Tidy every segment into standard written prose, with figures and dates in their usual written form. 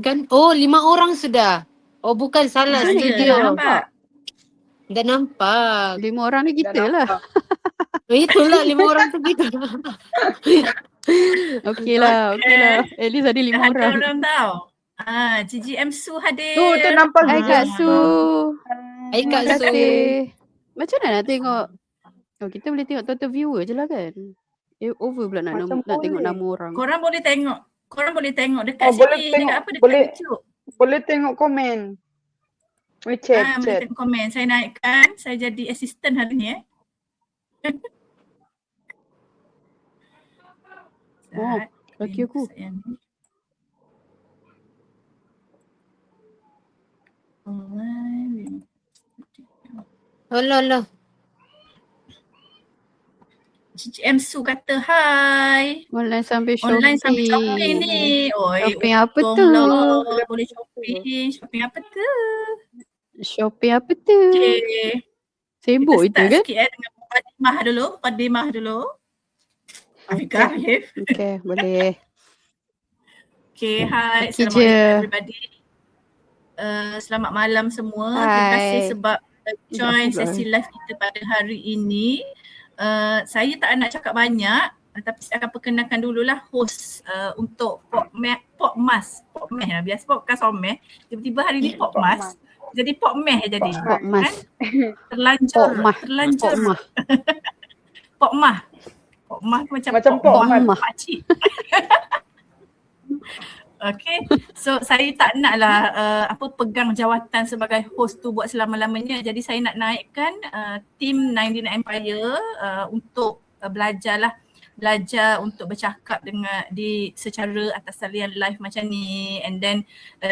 Kan? Oh, 5 orang sudah. Oh, bukan salah Macam mana kita studio. dah nampak? Dah nampak. 5 orang ni kita lah. Itulah 5 orang tu kita. Okey lah. At least ada 5 Dah ada orang. orang tau. GGM Su hadir. Tu nampak Hai Kak Su. Hai Kak Terima Su. kasih. Macam mana nak tengok? Oh, kita boleh tengok total viewer je lah kan? Over pula nak tengok nama orang. Korang boleh tengok dekat sini. Boleh tengok, Dekat apa? Dekat YouTube. Boleh tengok komen. Boleh Chat. tengok komen. Saya naikkan. Saya jadi assistant hari ni Oh, laki aku. Alah. GGM Su kata hai. Online sampai shopping. Online sampai shopping ni. Shopping apa tu? Boleh shopping. Shopping apa tu? Shopping apa tu? Okay. Sibuk itu kan? Sikit dengan Mukadimah dulu. Afika. Okay, boleh. Okay, hai. Okay, Assalamualaikum everybody. Selamat malam semua. Terima kasih sebab join sesi live kita pada hari ini. Saya tak nak cakap banyak, tapi saya akan perkenalkan dululah host untuk Pokmas lah. Biasa podcast Omeh, tiba-tiba hari ni Pokmas. Jadi Pokmeh jadi. Pokmas. Terlanjur. Pokmah macam Pokmah. pakcik. Okay, so saya tak naklah pegang jawatan sebagai host tu buat selama-lamanya. Jadi saya nak naikkan tim 99 Empire untuk belajar untuk bercakap secara atas talian live macam ni, and then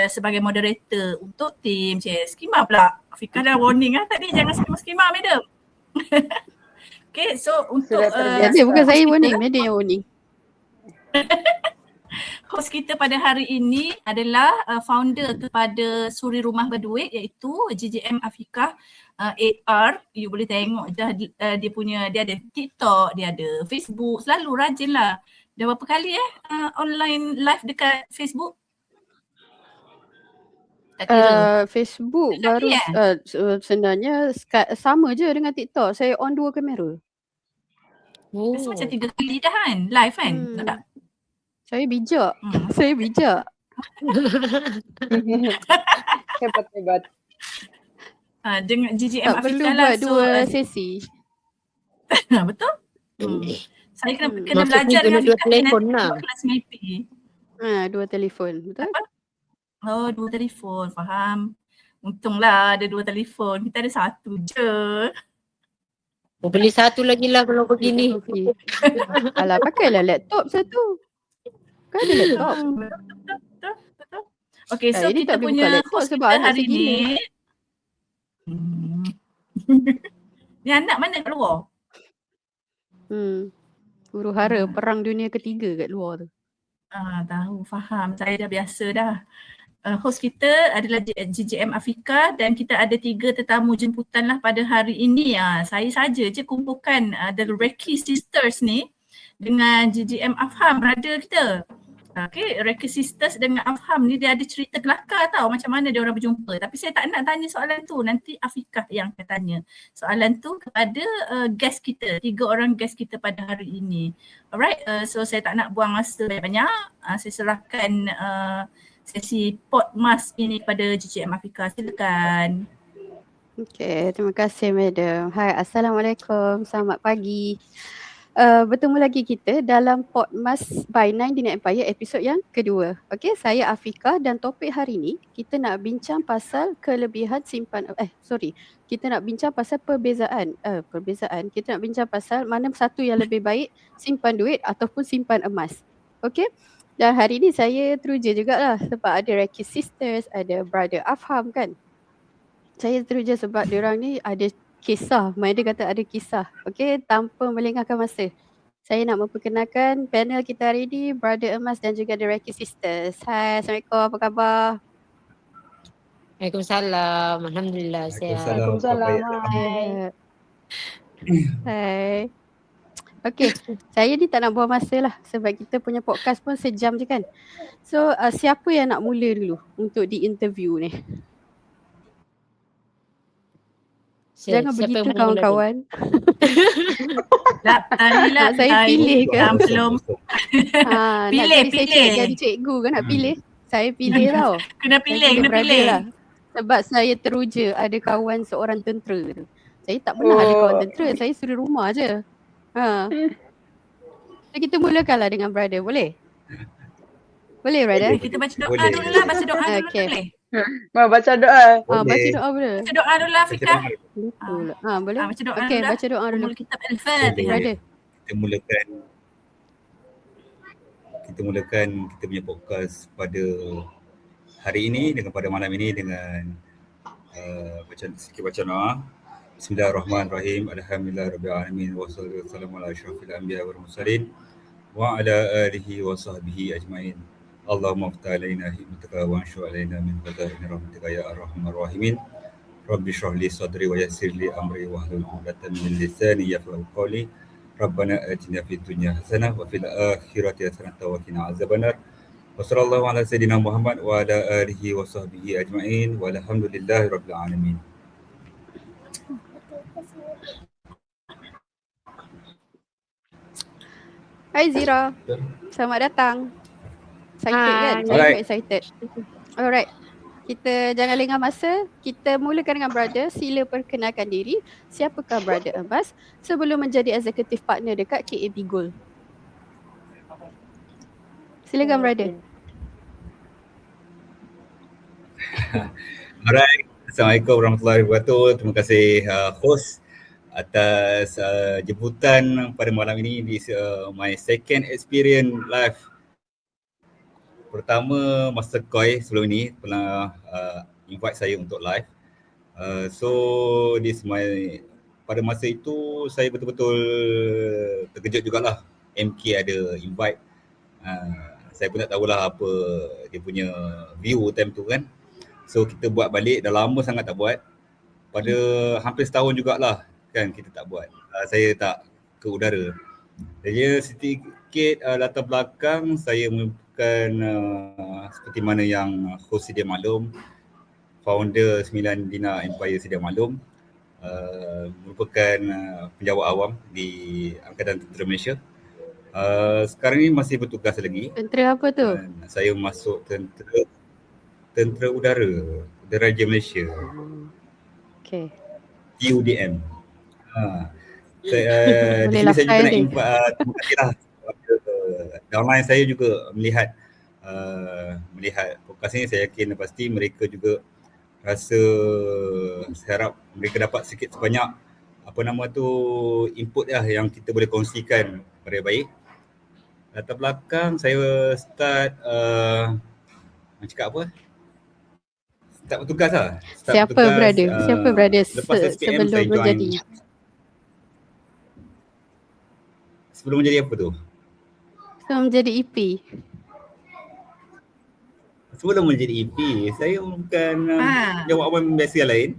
sebagai moderator untuk tim skema pula. Afika dah warning tadi, jangan skema madam. Okay, so untuk bukan saya warning, madam yang warning. Host kita pada hari ini adalah founder kepada Suri Rumah Berduit, iaitu GGM Afika AR. You boleh tengok dah dia ada TikTok, dia ada Facebook, selalu rajin lah. Dah berapa kali online live dekat Facebook? Tak kira. Facebook baru sebenarnya sama je dengan TikTok. Saya on 2 kamera. Rasa macam 3 kali dah kan live kan? Tak? Saya bijak. Saya bijak. Hebat. Dengan GGM tak Afika perlu lah. buat 2 sesi. Betul? Saya kena belajar dengan Afika telefon lah. Kelas MIP. 2 telefon. Betul? Apa? Oh, 2 telefon. Faham. Untunglah ada 2 telefon. Kita ada 1 je. Beli 1 lagi lah kalau begini. Alah, pakailah laptop satu. Kan ada laptop. Betul. Okay, so ini kita tak punya laptop host sebab kita anak hari ni. Ni anak mana kat luar? Huru hara perang dunia ketiga kat luar tu. Tahu, faham. Saya dah biasa dah. Host kita adalah GGM Afika dan kita ada 3 tetamu jemputan lah pada hari ini. Saya saja je kumpulkan The Reiki Sisters ni dengan GGM Afham, brother kita. Okay, Reiki Sisters dengan Afham ni dia ada cerita kelakar tau macam mana dia orang berjumpa. Tapi saya tak nak tanya soalan tu, nanti Afika yang akan tanya soalan tu kepada guest kita, 3 orang guest kita pada hari ini. Alright, so saya tak nak buang masa banyak-banyak. Saya serahkan sesi Pokmas ini pada GGM Afika. Silakan. Okay, terima kasih madam. Hai, Assalamualaikum. Selamat pagi. Bertemu lagi kita dalam Pokmas by 99 Empire episod yang kedua. Okay, saya Afika dan topik hari ni kita nak bincang pasal kelebihan kita nak bincang pasal perbezaan. Kita nak bincang pasal mana satu yang lebih baik, simpan duit ataupun simpan emas. Okay, dan hari ni saya teruja jugalah sebab ada Reiki Sisters, ada Brother Afham kan. Saya teruja sebab diorang ni ada kisah, Maida kata ada kisah. Okey, tanpa melengahkan masa, saya nak memperkenalkan panel kita hari ini, Brother Emas dan juga The Reiki Sisters. Hai, Assalamualaikum, apa khabar? Waalaikumsalam, alhamdulillah sihat. Waalaikumsalam. Hai. Okay, saya ni tak nak buang masa lah sebab kita punya podcast pun sejam je kan. So siapa yang nak mula dulu untuk di-interview ni? Jangan Siapa begitu yang mau mula dulu? kawan-kawan. Tadi lah. Nak saya pilih ke? Belum. Nak Pilih, jadi saya pilih. jadi cikgu kan nak pilih? Saya pilih tau. Kena pilih, kena brother pilih. lah. Sebab saya teruja ada kawan seorang tentera tu. Saya tak pernah ada kawan tentera, saya suri rumah je. So kita mulakanlah dengan brother, boleh? Boleh brother? Kita baca doa Boleh. dulu lah, baca doa dulu Okay. boleh? Ma baca doa. Baca doa boleh? Baca doa dulu lah Fika. Betul lah. Boleh? Baca doa Okay, dulu lah. baca doa dulu. Mula kitab Al-Fatihah. Brother. Kita mulakan kita punya podcast pada hari ini pada malam ini dengan sedikit baca doa. Bismillahirrahmanirrahim. Alhamdulillahirabbil alamin wassalatu wassalamu ala asyrafil anbiya wal mursalin wa ala alihi wa sahbihi ajmain. Allahumma iftah alaina hikmataka wa anshu alaina min khaza'in rahmatika ya arhamar rahimin. Rabbi shrah li sadri wa yassir li amri wahlul 'uqdatam min lisani yafqahu qawli. Rabbana atina fid dunya hasanah wa fil akhirati hasanah wa qina azabannar. Wa sallallahu ala sayidina Muhammad wa ala alihi wa sahbihi ajmain walhamdulillahi rabbil alamin. Hai Zira. Selamat datang. Excited kan? Saya Alright. juga excited. Alright. Kita jangan lengah masa. Kita mulakan dengan brother. Sila perkenalkan diri. Siapakah brother Abbas sebelum menjadi executive partner dekat KAB Gold? Silakan brother. Alright. Assalamualaikum warahmatullahi wabarakatuh. Terima kasih host atas jemputan pada malam ini di my second experience live. Pertama Master Koi sebelum ini pernah invite saya untuk live. So this my pada masa itu saya betul-betul terkejut jugalah MK ada invite. Saya pun tak tahulah apa dia punya view time tu kan. So kita buat balik, dah lama sangat tak buat. Pada hampir setahun jugalah kan kita tak buat. Saya tak ke udara. Jadi sedikit latar belakang saya merupakan seperti mana yang host sedia maklum, founder 9 Dina Empire sedia maklum, merupakan penjawat awam di Angkatan Tentera Malaysia. Sekarang ni masih bertugas lagi. Tentera apa tu? Saya masuk Tentera Udara Diraja Malaysia. Okay. TUDM. Di Boleh sini saya juga lah, nak invite, terima kasihlah downline saya juga melihat podcast ini. Saya yakin pasti mereka juga rasa, saya harap mereka dapat sikit sebanyak input lah yang kita boleh kongsikan pada baik. Latar belakang saya start cakap apa? Start bertugas lah. Siapa brother? Siapa brother lepas SPM sebelum saya join. menjadi? Sebelum menjadi apa tu? Sebelum menjadi EP. Sebelum menjadi EP, saya bukan jawab awam biasa lain.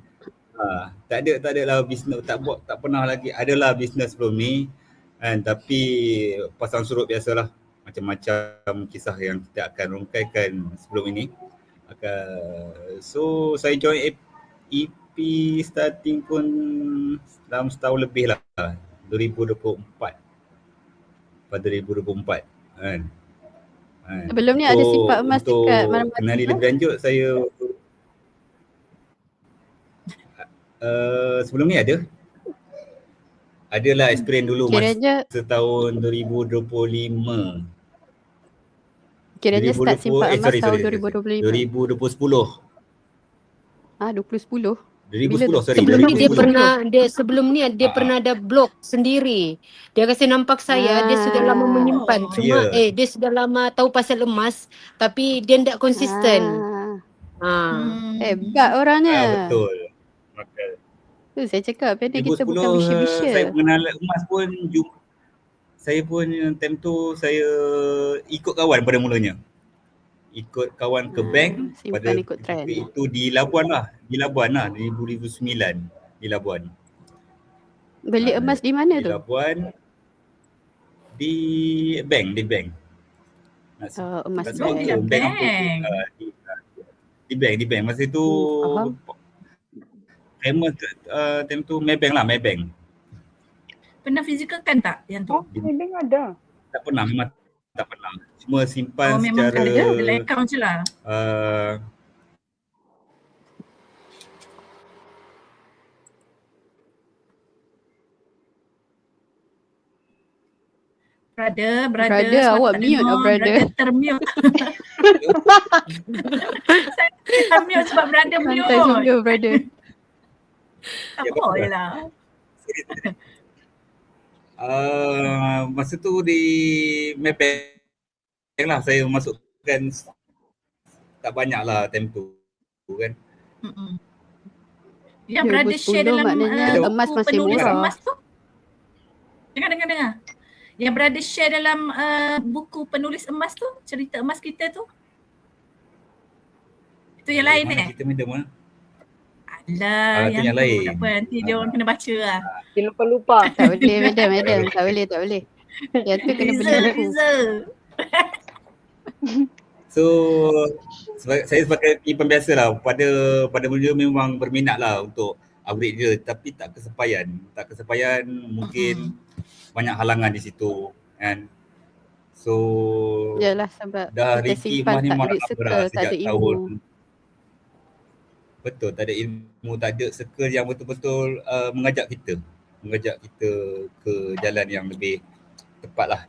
Tak ada lah bisnes, tak pernah lagi. Adalah bisnes sebelum ni kan, tapi pasang surut biasalah. Macam-macam kisah yang kita akan rungkaikan sebelum ini. So saya join EP starting pun dalam setahun lebih lah, 2024. Pada 2024 kan. Sebelum ni ada simpan emas dekat Maramati. Kenali lebih lanjut saya sebelum ni adalah experience dulu Kiranya masa tahun 2025. Kiranya start simpan emas tahun 2025. 2010. 2010. 2010 sorry. Sebelum ni dia 2010. pernah ada blog sendiri. Dia kasi nampak saya, dia sudah lama menyimpan. Cuma dia sudah lama tahu pasal emas tapi dia tidak konsisten. Hebat orangnya. Betul. Tu saya cakap pada kita 2010 bukan bisya-bisya. saya mengenal emas pun saya pun time tu saya ikut kawan pada mulanya. Ikut kawan ke bank pada ikut trend. itu di Labuan lah 2009 di Labuan. Beli emas di mana Di tu? Labuan Di bank. Nak Emas tak sebut bank. ke bank apa ke? Bank. Di bank. Masa itu Faham. famous time tu Maybank lah, Maybank. Pernah fizikal kan tak yang tu? Oh, Maybank ada. Tak pernah, memang tak pernah. Cuma simpan Memang secara dalam account je lah. Brother, Brother, sebab awak tak mute dengar, lah, brother. termute. Saya termute sebab brother Santai mute. sungguh, brother. Tak Ya, boleh lah. masa tu di Maybank lah saya masukkan tak banyak lah time tu kan. Mm-mm. Yang brother 2010 share dalam maknanya emas buku masih penulis murah. emas tu. Dengar. Yang brother share dalam buku penulis emas tu, cerita emas kita tu. Itu yang lain Mana kita minta mana? Alah, tu yang tu lain. tak apa, nanti dia orang kena baca lah. Dia lupa-lupa. Tak boleh, madam. Tak boleh. Yang tu kena beli buku. Rizal. So saya sebagai penyimpan biasa lah, pada mula memang berminat lah untuk upgrade dia, tapi tak kesepayan mungkin banyak halangan di situ kan. So Yalah sebab dah kita Ricky simpan emas ni tak memang duit lama circle, dah tak sejak ada ilmu. tahun. Betul, tak ada ilmu, tak ada circle yang betul-betul mengajak kita ke jalan yang lebih tepat lah.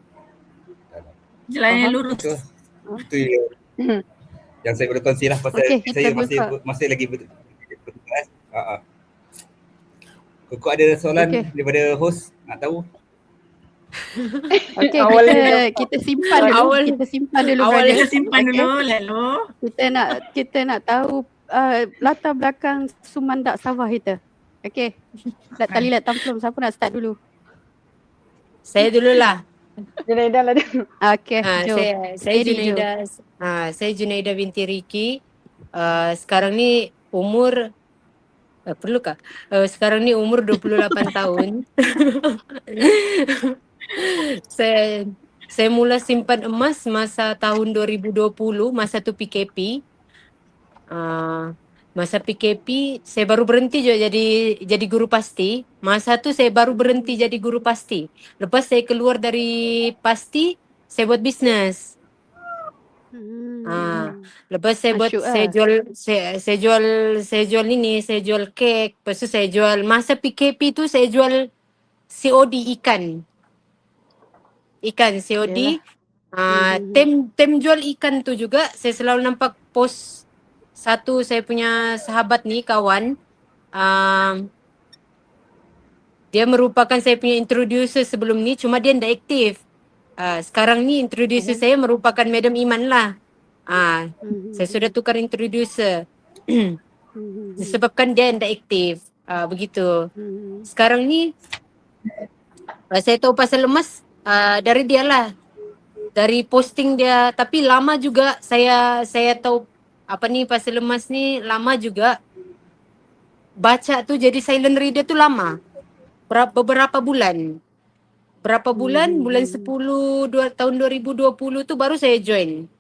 Jalan yang Faham. lurus. Itu yang saya boleh kongsi lah pasal Okey, kita saya buka. masih lagi bertugas. Kok ada soalan daripada host nak tahu? Okey, Awalnya kita simpan dulu. Kita simpan dulu, brother. Kita simpan Okey. dulu, lalu. Kita nak tahu latar belakang Sumandak Sabah kita. Okey. Tali tamplum, siapa nak start dulu? Saya dululah. Junaida lah dia. Okey, Jo. Saya Steady, Jo. Junaida. Saya Junaida binti Ricky. Sekarang ni umur perlukah? Sekarang ni umur 28 tahun. Saya mula simpan emas masa tahun 2020, masa tu PKP. Masa PKP saya baru berhenti je jadi guru pasti. Masa tu saya baru berhenti jadi guru pasti. Lepas saya keluar dari pasti, saya buat bisnes. Lepas saya buat Asyuk saya jual kek. Lepas tu saya jual, masa PKP tu saya jual COD ikan COD. Tem jual ikan tu juga saya selalu nampak post satu saya punya sahabat ni, kawan. Dia merupakan saya punya introducer sebelum ni, cuma dia tidak aktif. Sekarang ni introducer saya merupakan Madam Iman lah. Saya sudah tukar introducer. Disebabkan dia tidak aktif. Begitu. Sekarang ni saya tahu pasal emas dari dia lah. Dari posting dia, tapi lama juga saya tahu pasal emas ni, lama juga. Baca tu jadi silent reader tu lama. Beberapa bulan. Bulan 10 tahun 2020 tu baru saya join.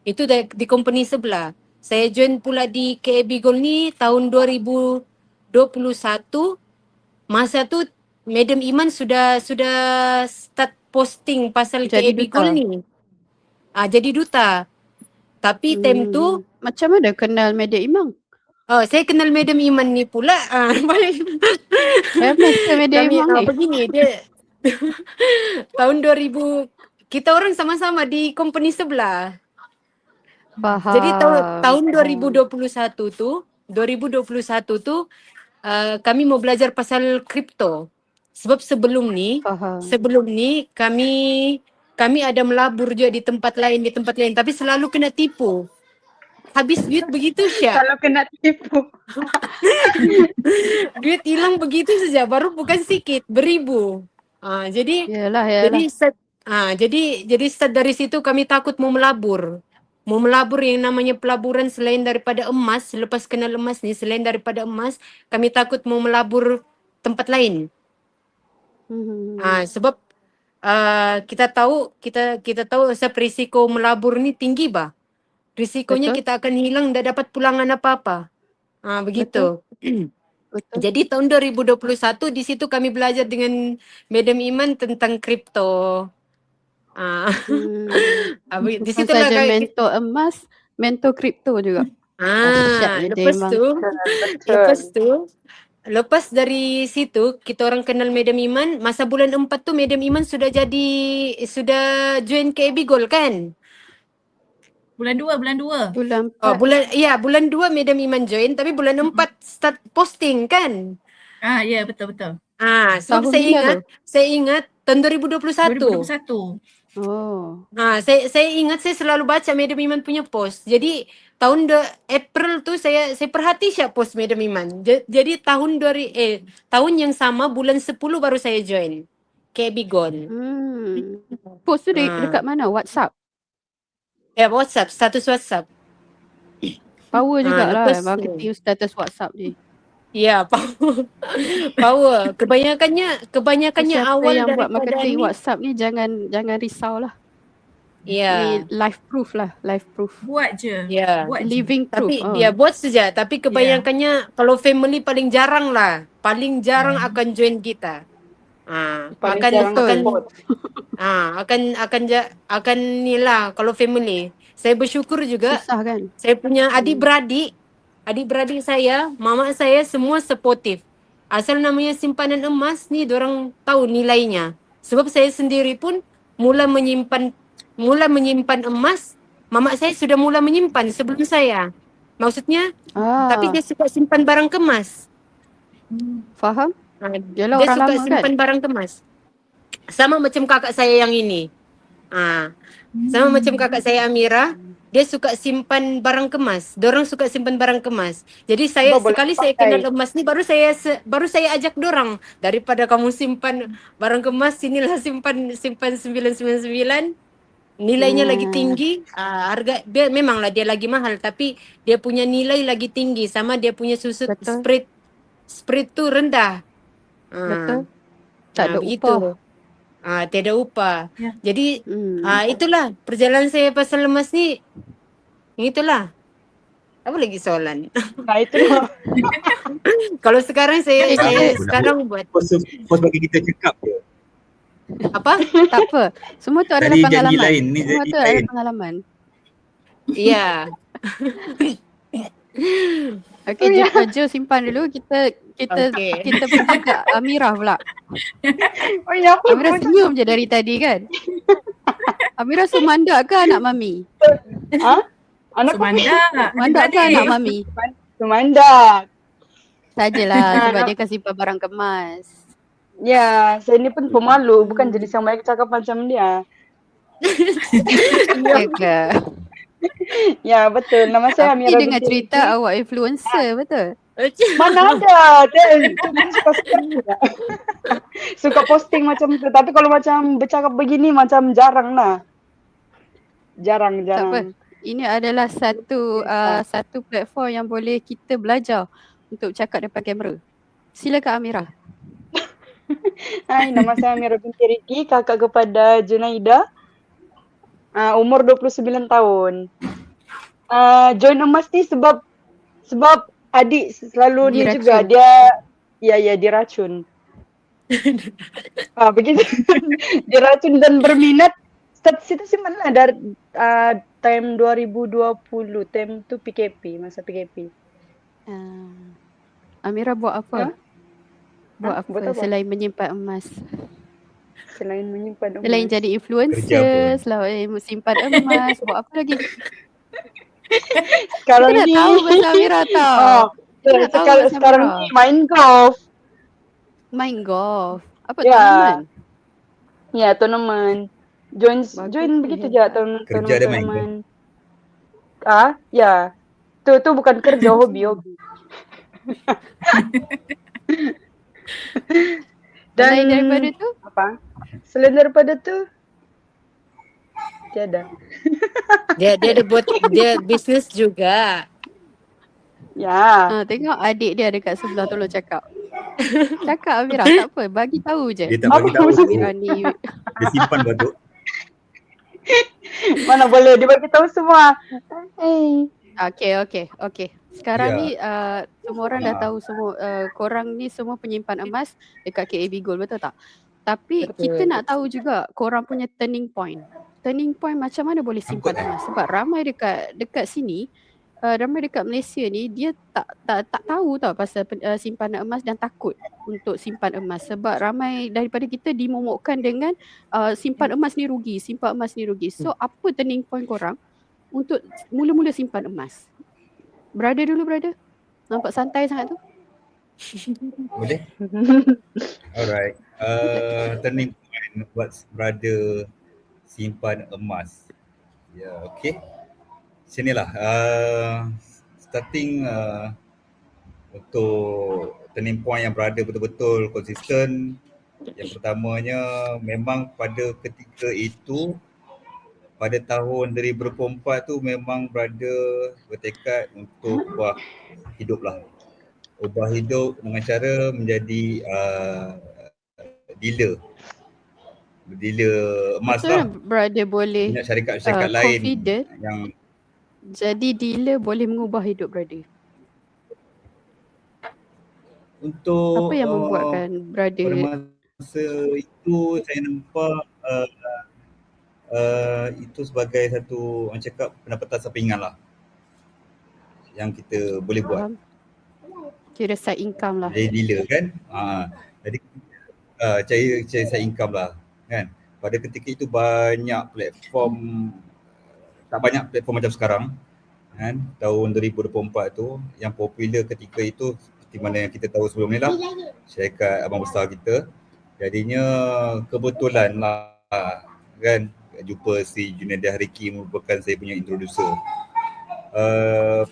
Itu di company sebelah. Saya join pula di KAB Gold ni tahun 2021. Masa tu Madam Iman sudah start posting pasal Jadi KAB duta. Gold ni. Jadi duta. Tapi time tu macam mana kenal Madam Imam? saya kenal Madam Iman ni pula. Famous ke Madam Imam ni? Begini dia. Tahun 2000 kita orang sama-sama di company sebelah. Faham. Jadi tahun 2021 tu kami mau belajar pasal kripto. Sebab sebelum ni kami ada melabur juga di tempat lain tapi selalu kena tipu. Habis duit begitu Syak. Kalau kena tipu. Duit hilang begitu saja, baru bukan sikit, beribu. Jadi Yalah. jadi start dari situ kami takut mau melabur. Mau melabur yang namanya pelaburan selain daripada emas, lepas kenal emas ni, selain daripada emas, kami takut mau melabur tempat lain. Sebab kita tahu asap risiko melabur ni tinggi bah. Risikonya Betul. kita akan hilang, tak dapat pulangan apa-apa. Begitu. Betul. Jadi tahun 2021 di situ kami belajar dengan Madam Iman tentang kripto. Di Bukan situ lah saja mentor emas, mentor kripto juga. Dahsyatnya dia memang. Lepas dari situ kita orang kenal Madam Iman, masa bulan 4 tu Madam Iman sudah join KB Gold kan? Bulan 2. Bulan 4. Bulan 2 Madam Iman join, tapi bulan 4 start posting kan? Ya betul. Sebab Tahun bila saya ingat tahun 2021. 2021. Oh. Saya ingat saya selalu baca Madam Iman punya post. Jadi tahun April tu saya perhati siap post Madam Iman. Jadi tahun yang sama bulan 10 baru saya join KB Gold. Post tu dekat mana? WhatsApp? WhatsApp, status WhatsApp. Power jugalah lepas marketing status WhatsApp ni. Ya, power. Kebanyakannya Siapa awal yang buat daripada marketing ni. WhatsApp ni jangan risaulah. Ya. Ni live proof. Buat je. Ya. Buat je. Living proof. Tapi dia buat saja, tapi kebanyakannya kalau family paling jarang lah. Paling jarang akan join kita. Akan ni lah kalau family. Saya bersyukur juga. Susah kan? Saya punya adik-beradik saya, mama saya semua supportive. Asal namanya simpanan emas ni diorang tahu nilainya. Sebab saya sendiri pun mula menyimpan emas, mama saya sudah mula menyimpan sebelum saya. Maksudnya, tapi dia suka simpan barang kemas. Faham? Dia suka simpan barang kemas. Sama macam kakak saya yang ini. Sama macam kakak saya Amira, dia suka simpan barang kemas. Dorang suka simpan barang kemas. Jadi saya kenal emas ni baru saya ajak dorang, daripada kamu simpan barang kemas, sinilah simpan 999. Nilainya lagi tinggi, harga dia memanglah dia lagi mahal, tapi dia punya nilai lagi tinggi, sama dia punya susu spread tu rendah. Betul. Tak ada begitu. upah. Tiada upah. Ya. Jadi itulah perjalanan saya pasal emas ni. Itulah. Apa lagi soalan? Itulah. Kalau sekarang saya sekarang buat Post bagi kita cakap je. apa? Tak apa. Semua tu adalah Tadi janji pengalaman. lain, ni Semua janji tu adalah lain. pengalaman. Ya. Okey, Jo simpan dulu. Kita pergi ke Amira pula. Oh ya, apa? Amira senyum je dari tadi kan. Amira Sumandak ke anak mami? Anak Sumandak ke anak mami? Sumandak. Sajalah sebab dia kan simpan barang kemas. Ya, saya ni pun pemalu, bukan jenis yang banyak cakap macam dia. Ya ke? Ya, betul. Nama saya Tapi Amira dengan binti cerita Riki. awak influencer, betul? Mana ada. Dia cuma suka posting macam tu. Tapi kalau macam bercakap begini macam jarang lah. Jarang. Tak apa. Ini adalah satu platform yang boleh kita belajar untuk cakap depan kamera. Silakan Amira. Hai, nama saya Amira binti Riki, kakak kepada Junaida. Umur 29 tahun. Join emas ni sebab adik selalu ni Diracun. juga dia diracun. Begitu. Diracun dan berminat. Situ simpan lah dari time 2020, time tu PKP, masa PKP. Amira buat apa? Buat apa selain menyimpan emas? Selain menyimpan emas. Selain jadi Kerja influencer, selain simpan emas, buat apa lagi? Sekarang Kita nak ni tahu pasal Amira tau. sekarang ni main golf. Main golf. Apa Ya. tournament? Ya, tournament. Join begitu je Kerja dia main tournament. Ya. Tu bukan kerja, hobi. Selain daripada tu? Apa? Selain daripada tu? Tiada. Dia ada buat dia bisnes juga. Ya. Tengok adik dia dekat sebelah, tolong cakap. Cakap Amira, tak apa, bagi tahu je. Dia tak bagi tahu tu. Amira ni Dia simpan batu. Mana boleh dia bagi tahu semua. Okay. Sekarang Ya. ni semua orang dah Ah. tahu semua korang ni semua penyimpan emas dekat KAB Gold, betul tak? Tapi Betul. kita nak tahu juga korang punya turning point. Turning point macam mana boleh simpan Angkut, emas? Sebab ramai dekat sini, ramai dekat Malaysia ni dia tak tahu tau pasal simpanan emas dan takut untuk simpan emas. Sebab ramai daripada kita dimomokkan dengan simpan emas ni rugi, simpan emas ni rugi. So apa turning point korang untuk mula-mula simpan emas? Brother dulu, brother. Nampak santai sangat tu. Boleh? Alright. Turning point buat brother simpan emas. Ya, okay. Sinilah. Starting untuk turning point yang brother betul-betul konsisten. Yang pertamanya memang pada ketika itu, pada tahun 2024 tu memang brother bertekad untuk ubah hidup lah. Ubah hidup dengan cara menjadi dealer emas Macam lah. mana brother boleh Banyak syarikat-syarikat lain confident yang jadi dealer boleh mengubah hidup brother? untuk Apa yang membuatkan brother pada masa itu saya nampak itu sebagai satu orang cakap pendapatan sampingan lah yang kita boleh buat. faham? Kira side income lah. Jadi dealer kan. Jadi cari side income lah kan. Pada ketika itu banyak platform, tak banyak platform macam sekarang kan. Tahun 2024 tu yang popular ketika itu seperti mana yang kita tahu sebelum ni lah, syarikat abang besar kita. Jadinya kebetulan lah kan jumpa si Junaidah Riki merupakan saya punya introducer.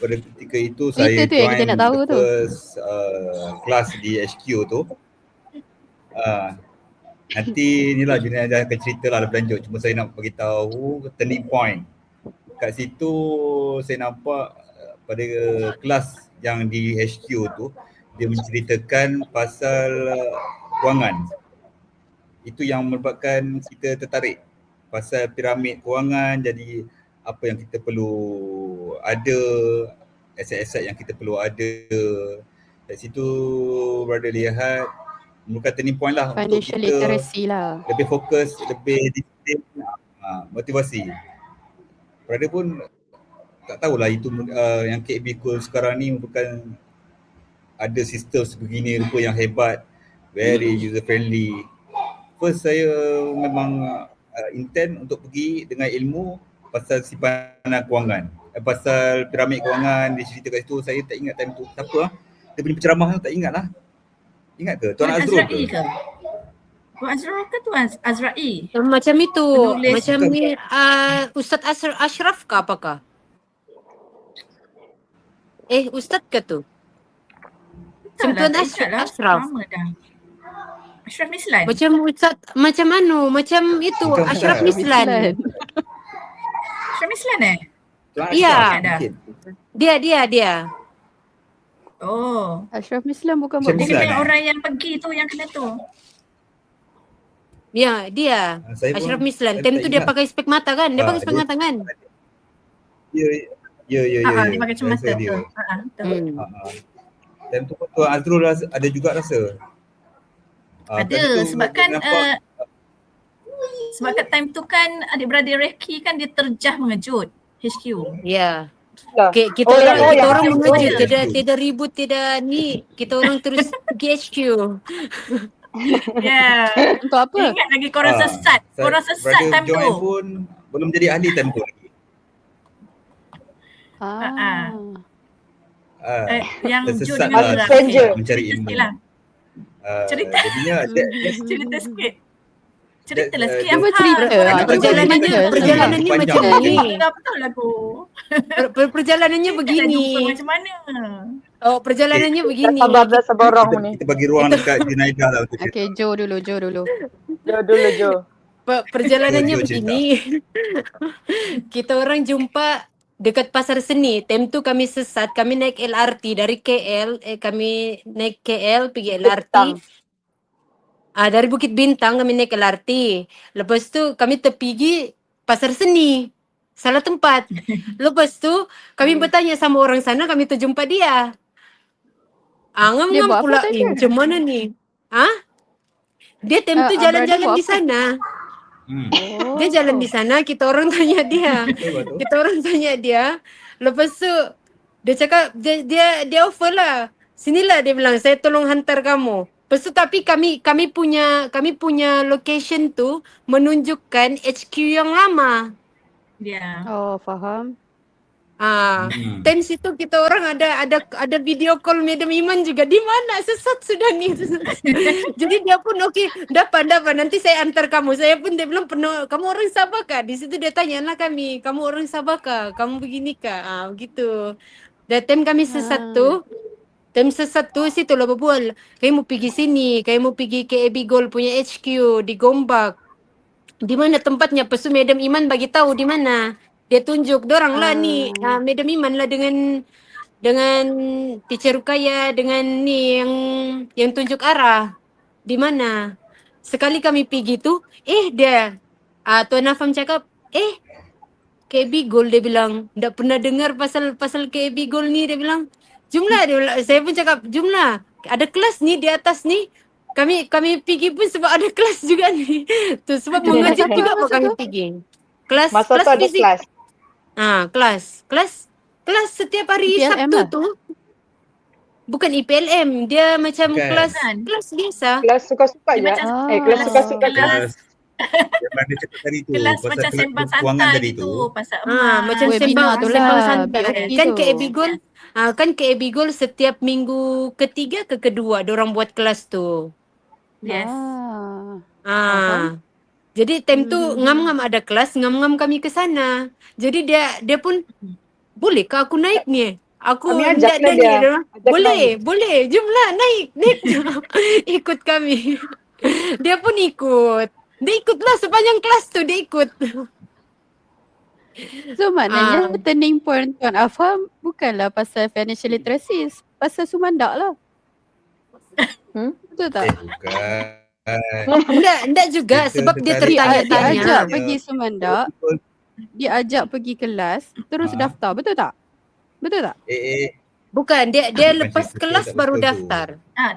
Pada ketika itu saya tu yang join kita nak tahu the tu. first kelas di HQ tu. Nanti inilah Junaidah akan cerita lah lebih lanjut. Cuma saya nak bagi tahu turning point. Kat situ saya nampak pada kelas yang di HQ tu dia menceritakan pasal kewangan. Itu yang menyebabkan kita tertarik pasal piramid kewangan. Jadi apa yang kita perlu ada, aset-aset yang kita perlu ada. Kat situ brother lihat merupakan turning point lah untuk Financial kita literacy lah. lebih fokus, lebih disiplin, motivasi. Brother pun tak tahulah itu yang KB Gold sekarang ni merupakan ada sistem sebegini rupa yang hebat, very user friendly. First saya memang intend untuk pergi dengan ilmu pasal simpanan kewangan. Pasal piramid kewangan dia cerita kat situ, saya tak ingat time tu. Siapa lah? Dia punya penceramah tu tak ingat lah. Ingat ke? Tuan Azrul Azra'i ke? ke? Tuan Azrul ke Tuan Azra'i? Macam itu. Penulis. Macam ni Ustaz Ashraf ke apakah? Ustaz ke tu? Macam Tuan Ashraf. Lama dah. Ashraf Mislan. Macam Ustaz, macam macam itu Bukan, Ashraf bukan. Mislan. Ashraf Mislan Tuan Ya. Ashraf Ada. mungkin. Dia. Oh. Ashraf Mislan bukan Ashraf buat Dia Mislan. kena orang yang pergi tu yang kena tu. Ya, dia. Saya pun Ashraf Mislan. tak Time tu dia ingat. pakai spek mata kan? Dia pakai spek dia- mata kan? Ya. Dia pakai Saya cermata rasa dia. tu. Betul. Time tu Tuan Azrul ada juga rasa. Ada time tu sebab kan nampak, sebab kat time tu kan adik-beradik Reki kan dia terjah mengejut HQ. Ya. Lah. Kita Oh, orang yang- kita orang yang mengejut, betul. tidak ribut, tidak ni. Kita orang terus pergi HQ. Ya. untuk apa? Ingat lagi korang sesat. Korang sesat brother time join tu. pun belum jadi ahli time tu lagi. Yang tersesat Jun dengan lah Zura. Stranger. mencari Cerita ilmu. sikit lah. Cerita. Jadinya Cerita sikit. Ceritalah That- sikit that- apa. cerita. Perjalanannya macam ni. Apa tahu lagu. Perjalanannya begini. Macam mana? Oh, perjalanannya begini. Dah sabar orang ni. kita bagi ruang dekat Junaidah lah untuk cerita. Okay, Joe dulu. Jo. Perjalanannya Jom cerita. begini. Kita orang jumpa dekat Pasar Seni. Time tu kami sesat, kami naik LRT dari KL, kami naik KL pergi LRT. Bintang. Dari Bukit Bintang kami naik LRT. Lepas tu kami terpigi Pasar Seni. Salah tempat. Lepas tu kami bertanya sama orang sana, kami terjumpa dia. Dia Ngam-ngam buat apa pula, tadi? macam mana ni? Dia time tu brother jalan-jalan buat di apa? sana. Oh. Dia jalan di sana, kita orang tanya dia. Betul. Kita orang tanya dia. Lepas tu dia cakap dia offer lah. Sinilah dia bilang, saya tolong hantar kamu. Lepas tu tapi kami punya location tu menunjukkan HQ yang lama. Ya. Oh, faham. Time situ kita orang ada video call Madam Iman juga. Di mana? Sesat sudah ni. Jadi dia pun okey, dapat. Nanti saya antar kamu. Saya pun dia bilang penuh, kamu orang Sabah kah? Di situ dia tanyalah kami, kamu orang Sabah kah? Kamu begini kah? Begitu. Dan time kami sesat tu, situ lah berbual. Kamu mau pergi sini, kamu mau pergi KAB Gold punya HQ di Gombak. Di mana tempatnya? Lepas tu Madam Iman bagi tahu di mana. Dia tunjuk dorang lah ni, Madam Iman lah dengan Teacher Rukaya dengan ni yang tunjuk arah. Di mana? Sekali kami pergi tu, dia Tuan Afam cakap, KB Gold, dia bilang. Tak pernah dengar pasal KB Gold ni, dia bilang. Jumlah dia bilang, saya pun cakap, jumlah. Ada kelas ni di atas ni. Kami pergi pun sebab ada kelas juga ni. Tu sebab mengajar juga apa kami pergi. Kelas Masa tu ada fisik. kelas. Kelas setiap hari IPLM Sabtu lah. tu. Bukan IPLM, dia macam Bukan. kelas biasa. Kelas suka-suka Dia je. macam Kelas suka-suka je. kelas Yang mana cakap tadi tu. kelas pasal macam kelas sembang kewangan santai tadi gitu, tu. pasal emas. Macam Webinar tu lah, sembang santai. BOP Kan tu. KAB Gold, kan KAB Gold setiap minggu ketiga ke kedua diorang buat kelas tu. Yes. Faham. Jadi time tu ngam-ngam ada kelas, ngam-ngam kami ke sana. Jadi dia pun, boleh ke aku naik ni? Aku Kami ajak ndak dia. ni. Ajak Boleh. Jomlah naik. Ikut kami. Dia pun ikut. Dia ikutlah sepanjang kelas tu, dia ikut. So maknanya turning point Tuan Afam bukanlah pasal financial literacy, pasal sumandak lah. Betul tak? Bukan. Enggak juga Kita sebab dia tertarik Dia tertanya-tanya. ajak pergi sumandak, dia ajak pergi kelas, terus daftar, betul tak? Betul tak? Bukan, dia Bukan lepas cerita kelas tak baru betul tu. daftar.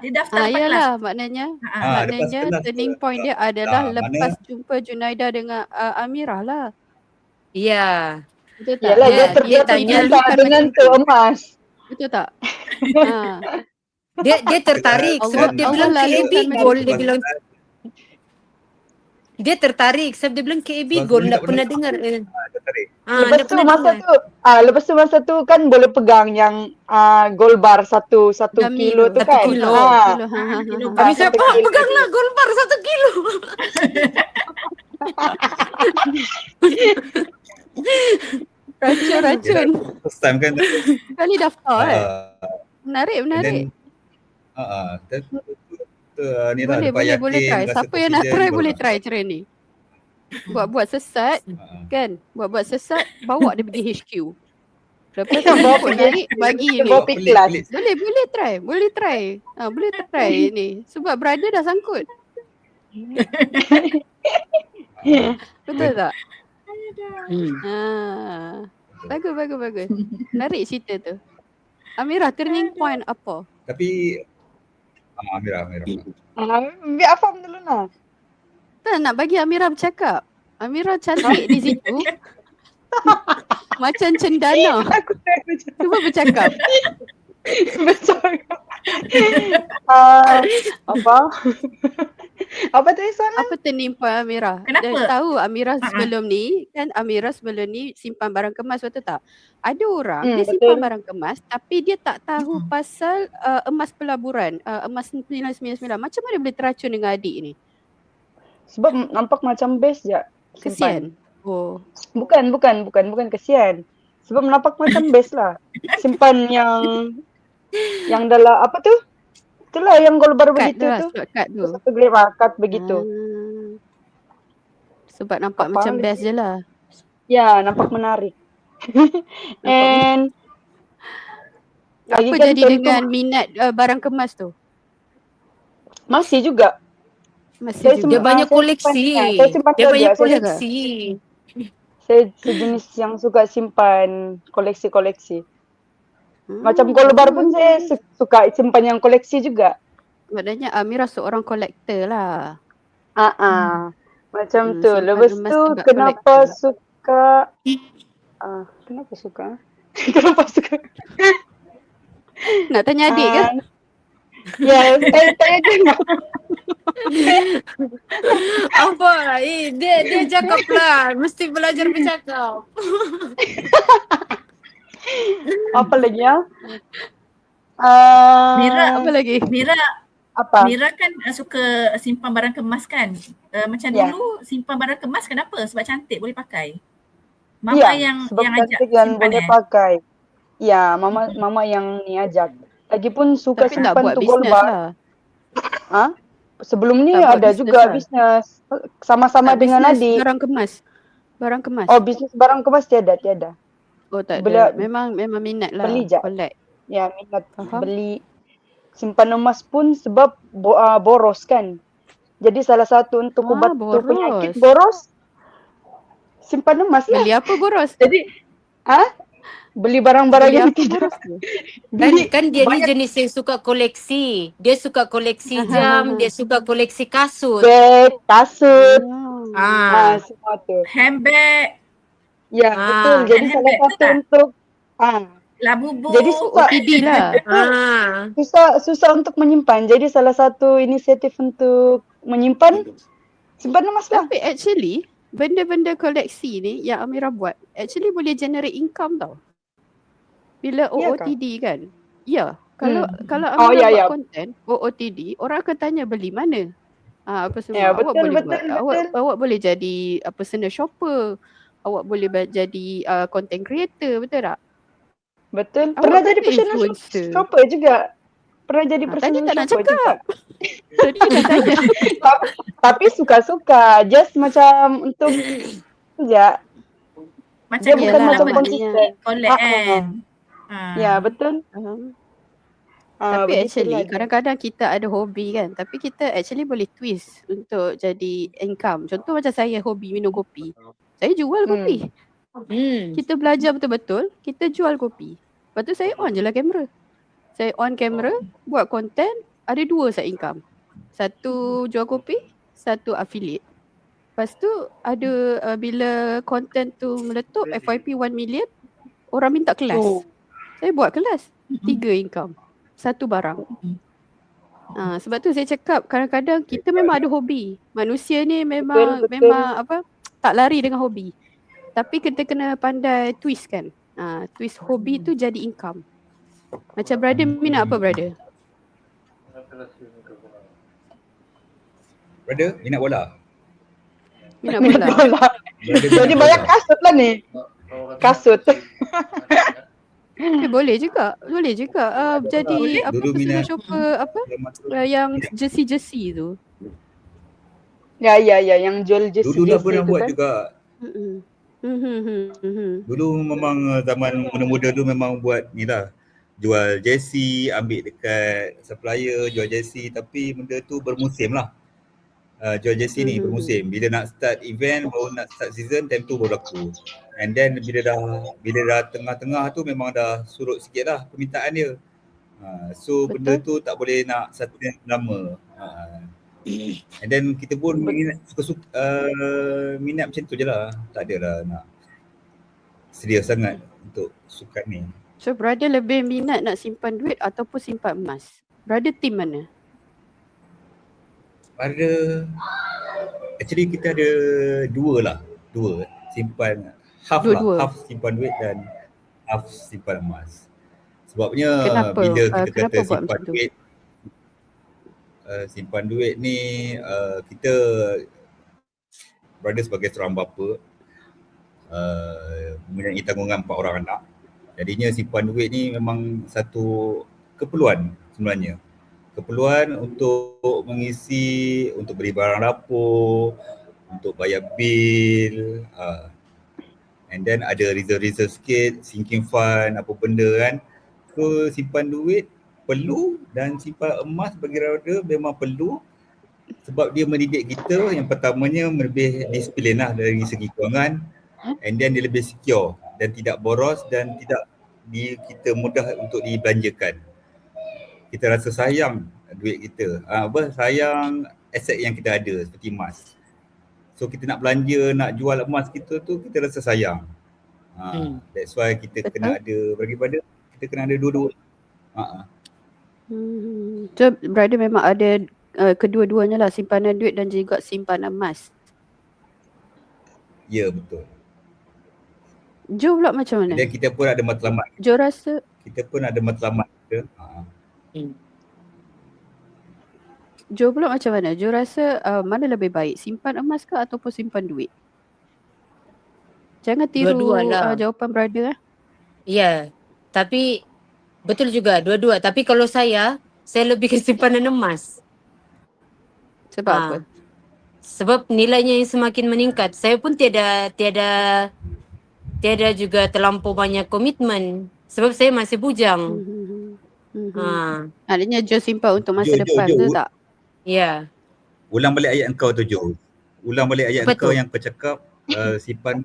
Dia daftar lepas kelas. Yalah, maknanya lepas kelas turning tu point dia adalah mana- lepas jumpa Junaida dengan Amirah lah. Ya. Betul tak? Yalah, dia dia tanya terbuka dengan tu emas. Betul tak? Dia tertarik sebab dia Allah bilang lalukan KAB macam Gold, tu. dia bilang dia tertarik sebab dia bilang KAB Sebab Gold, dia tak tak pernah pernah dengar. Tertarik. Lepas Dia tu pernah masa dengar. tu lepas tu masa tu kan boleh pegang yang gold bar satu Dummy kilo tu Satu kan. kilo. Kami Kami cakap, satu kilo peganglah gold bar 1 kilo. Racun. First time kan. Kali daftar Menarik. Ni lah Boleh try. Siapa yang nak try boleh try cara ni. Buat sesat kan. Buat sesat, bawa dia pergi HQ. Lepas tu Bawa ikut pergi naik bagi ni. bawa pergi kelas. Boleh try ni. Sebab brother dah sangkut. Betul tak? Bagus. Menarik cerita tu. Amirah, turning point apa? Tapi Amirah. Biar Afam dulu lah. Tak nak bagi Amirah bercakap. Amirah cantik di situ. Macam cendana. Aku tak Cuba bercakap. betul. Apa tadi soalan? Apa turning point Amirah? Kenapa? Dan tahu Amirah sebelum ni simpan barang kemas, betul tak? Ada orang dia simpan betul. barang kemas tapi dia tak tahu pasal emas pelaburan, emas 999. Macam mana boleh teracun dengan adik ni? Sebab nampak macam best je. Kesian. Oh. Bukan kesian. Sebab nampak macam best lah. Simpan yang dalam apa tu? Itulah yang gold bar Kad begitu tu lah, tu. slot kad tu. Satu grade market begitu. Sebab nampak Apa macam lagi? best je lah. Ya, nampak menarik. And lagi Apa kan jadi contoh dengan minat barang kemas tu? masih juga. Masih Dia juga. banyak Saya koleksi. simpan Dia banyak jaga. koleksi. Saya sejenis yang suka simpan koleksi-koleksi. Macam Hmm, kalau baru betul, pun betul. saya suka simpan yang koleksi juga. Maknanya Amira seorang kolektor lah. Macam tu. Simpan Lepas emas tu sebab kenapa kolektor. suka kenapa suka? Kenapa suka? Nak tanya adik ke? Ya, saya tanya je. Apa? Dia cakap lah. Mesti belajar bercakap. Apa lagi ya? Mira, Apa lagi? Apa? Mira kan suka simpan barang kemas kan? Macam Ya. dulu simpan barang kemas kenapa? Sebab cantik boleh pakai. Mama yang sebab ajak cantik dan simpan boleh pakai. Ya, mama yang ni ajak. Lagipun suka Tapi tak simpan buat tu bisnes gold bar. lah. Sebelum ni Tak buat ada bisnes juga lah. bisnes sama-sama Tak dengan bisnes adik. barang kemas. Barang kemas. Oh, bisnes barang kemas tiada. Oh tak beli- ada. Memang minat lah. beli je. Collect. Ya, minat Faham. beli. Simpan emas pun sebab boros kan. Jadi salah satu untuk ubat tu boros. penyakit boros, simpan emas lah. Beli apa boros? Jadi, beli barang-barang Beli yang apa tidak. boros tu? Kan dia ni banyak jenis yang suka koleksi. Dia suka koleksi jam, dia suka koleksi kasut. beg, kasut, semua tu. handbag, Ya, betul. Jadi handbag salah tu satu tak? untuk labubu. jadi susah, OTD lah. susah untuk menyimpan. Jadi salah satu inisiatif untuk menyimpan, simpan emas lah. Tapi actually benda-benda koleksi ni yang Amira buat actually boleh generate income tau. Bila Ya kah? OOTD kan. Ya. Kalau Oh, Amira ya. buat konten OOTD, orang akan tanya beli mana. Apa semua. Ya, Awak boleh buat. betul. Awak boleh jadi personal shopper. Awak boleh jadi content creator, betul tak? Betul. Awak Pernah kan jadi personal influencer. shopper juga. Pernah jadi Tadi personal tak nak shopper cakap. juga. Tadi dah tanya. Tapi suka-suka. Just macam untuk ya. Macam Dia bukan Yelah, macam maknanya- konsisten. collect kan. Ya, betul. Tapi begitulah actually dia. kadang-kadang kita ada hobi kan. Tapi kita actually boleh twist untuk jadi income. Contoh macam saya hobi minum kopi. Saya jual kopi. Kita belajar betul-betul, kita jual kopi. Lepas tu saya on je lah kamera. Saya on kamera, buat konten, ada 2 side income. Satu jual kopi, satu affiliate. Lepas tu ada bila konten tu meletup FYP 1 million, orang minta kelas. Saya buat kelas, 3 income. Satu barang. Sebab tu saya cakap kadang-kadang kita memang ada hobi. Manusia ni memang tak lari dengan hobi. Tapi kita kena pandai twist kan. Twist hobi tu jadi income. Macam brother minat apa brother? Brother, minat bola. Minat bola. Brother Jadi minat banyak bola. kasut lah ni. Kasut. Boleh juga. Jadi apa Dulu personal minat. shopper yang jersey tu. Ya, yang jual Dulu dah jersey pernah tu buat kan. juga. Dulu memang zaman muda-muda dulu memang buat ni lah. Jual jersey, ambil dekat supplier, jual jersey, tapi benda tu bermusim lah. Jual jersey ni bermusim. Bila nak start event, baru nak start season, time tu baru laku. And then bila dah tengah-tengah tu memang dah surut sikit lah permintaan dia. So benda tu tak boleh nak satu yang lama. And then kita pun minat macam tu je lah. Tak adalah nak serius sangat untuk sukan ni. So brother lebih minat nak simpan duit ataupun simpan emas? Brother team mana? Actually kita ada dua simpan half Dua-dua. lah, half simpan duit dan half simpan emas. Sebabnya Kenapa? bila kita Kenapa kata buat simpan macam tu? duit, simpan duit ni kita brother sebagai seorang bapa mempunyai tanggungan 4 orang anak. Jadinya simpan duit ni memang satu keperluan sebenarnya. Keperluan untuk mengisi, untuk beli barang dapur, untuk bayar bil. And then ada reserve sikit, sinking fund, apa benda kan. So simpan duit perlu dan simpan emas bagi Rada memang perlu sebab dia mendidik kita yang pertamanya lebih disiplin lah dari segi kewangan, and then dia lebih secure dan tidak boros dan tidak kita mudah untuk dibelanjakan. Kita rasa sayang duit kita, sayang aset yang kita ada seperti emas. So kita nak belanja, nak jual emas kita tu kita rasa sayang. That's why kita kena ada bagi-pada kita kena ada dua-dua. So brother memang ada kedua-duanya lah, simpanan duit dan juga simpanan emas. Ya, betul. Jo pula macam mana? Dan kita pun ada matlamat. Jo rasa Kita pun ada matlamat kita. Jo pula macam mana? Jo rasa mana lebih baik, simpan emas ke ataupun simpan duit? Jangan tiru Dua-dua lah. jawapan brother. Ya, tapi betul juga dua-dua. Tapi kalau saya lebih ke simpanan emas. Sebab apa? Sebab nilainya yang semakin meningkat. Saya pun tiada juga terlampau banyak komitmen. Sebab saya masih bujang. Maknanya Jo simpan untuk masa depan, betul tak? Ya. Ulang balik ayat engkau tu, Jo. Ulang balik ayat engkau yang kau cakap simpan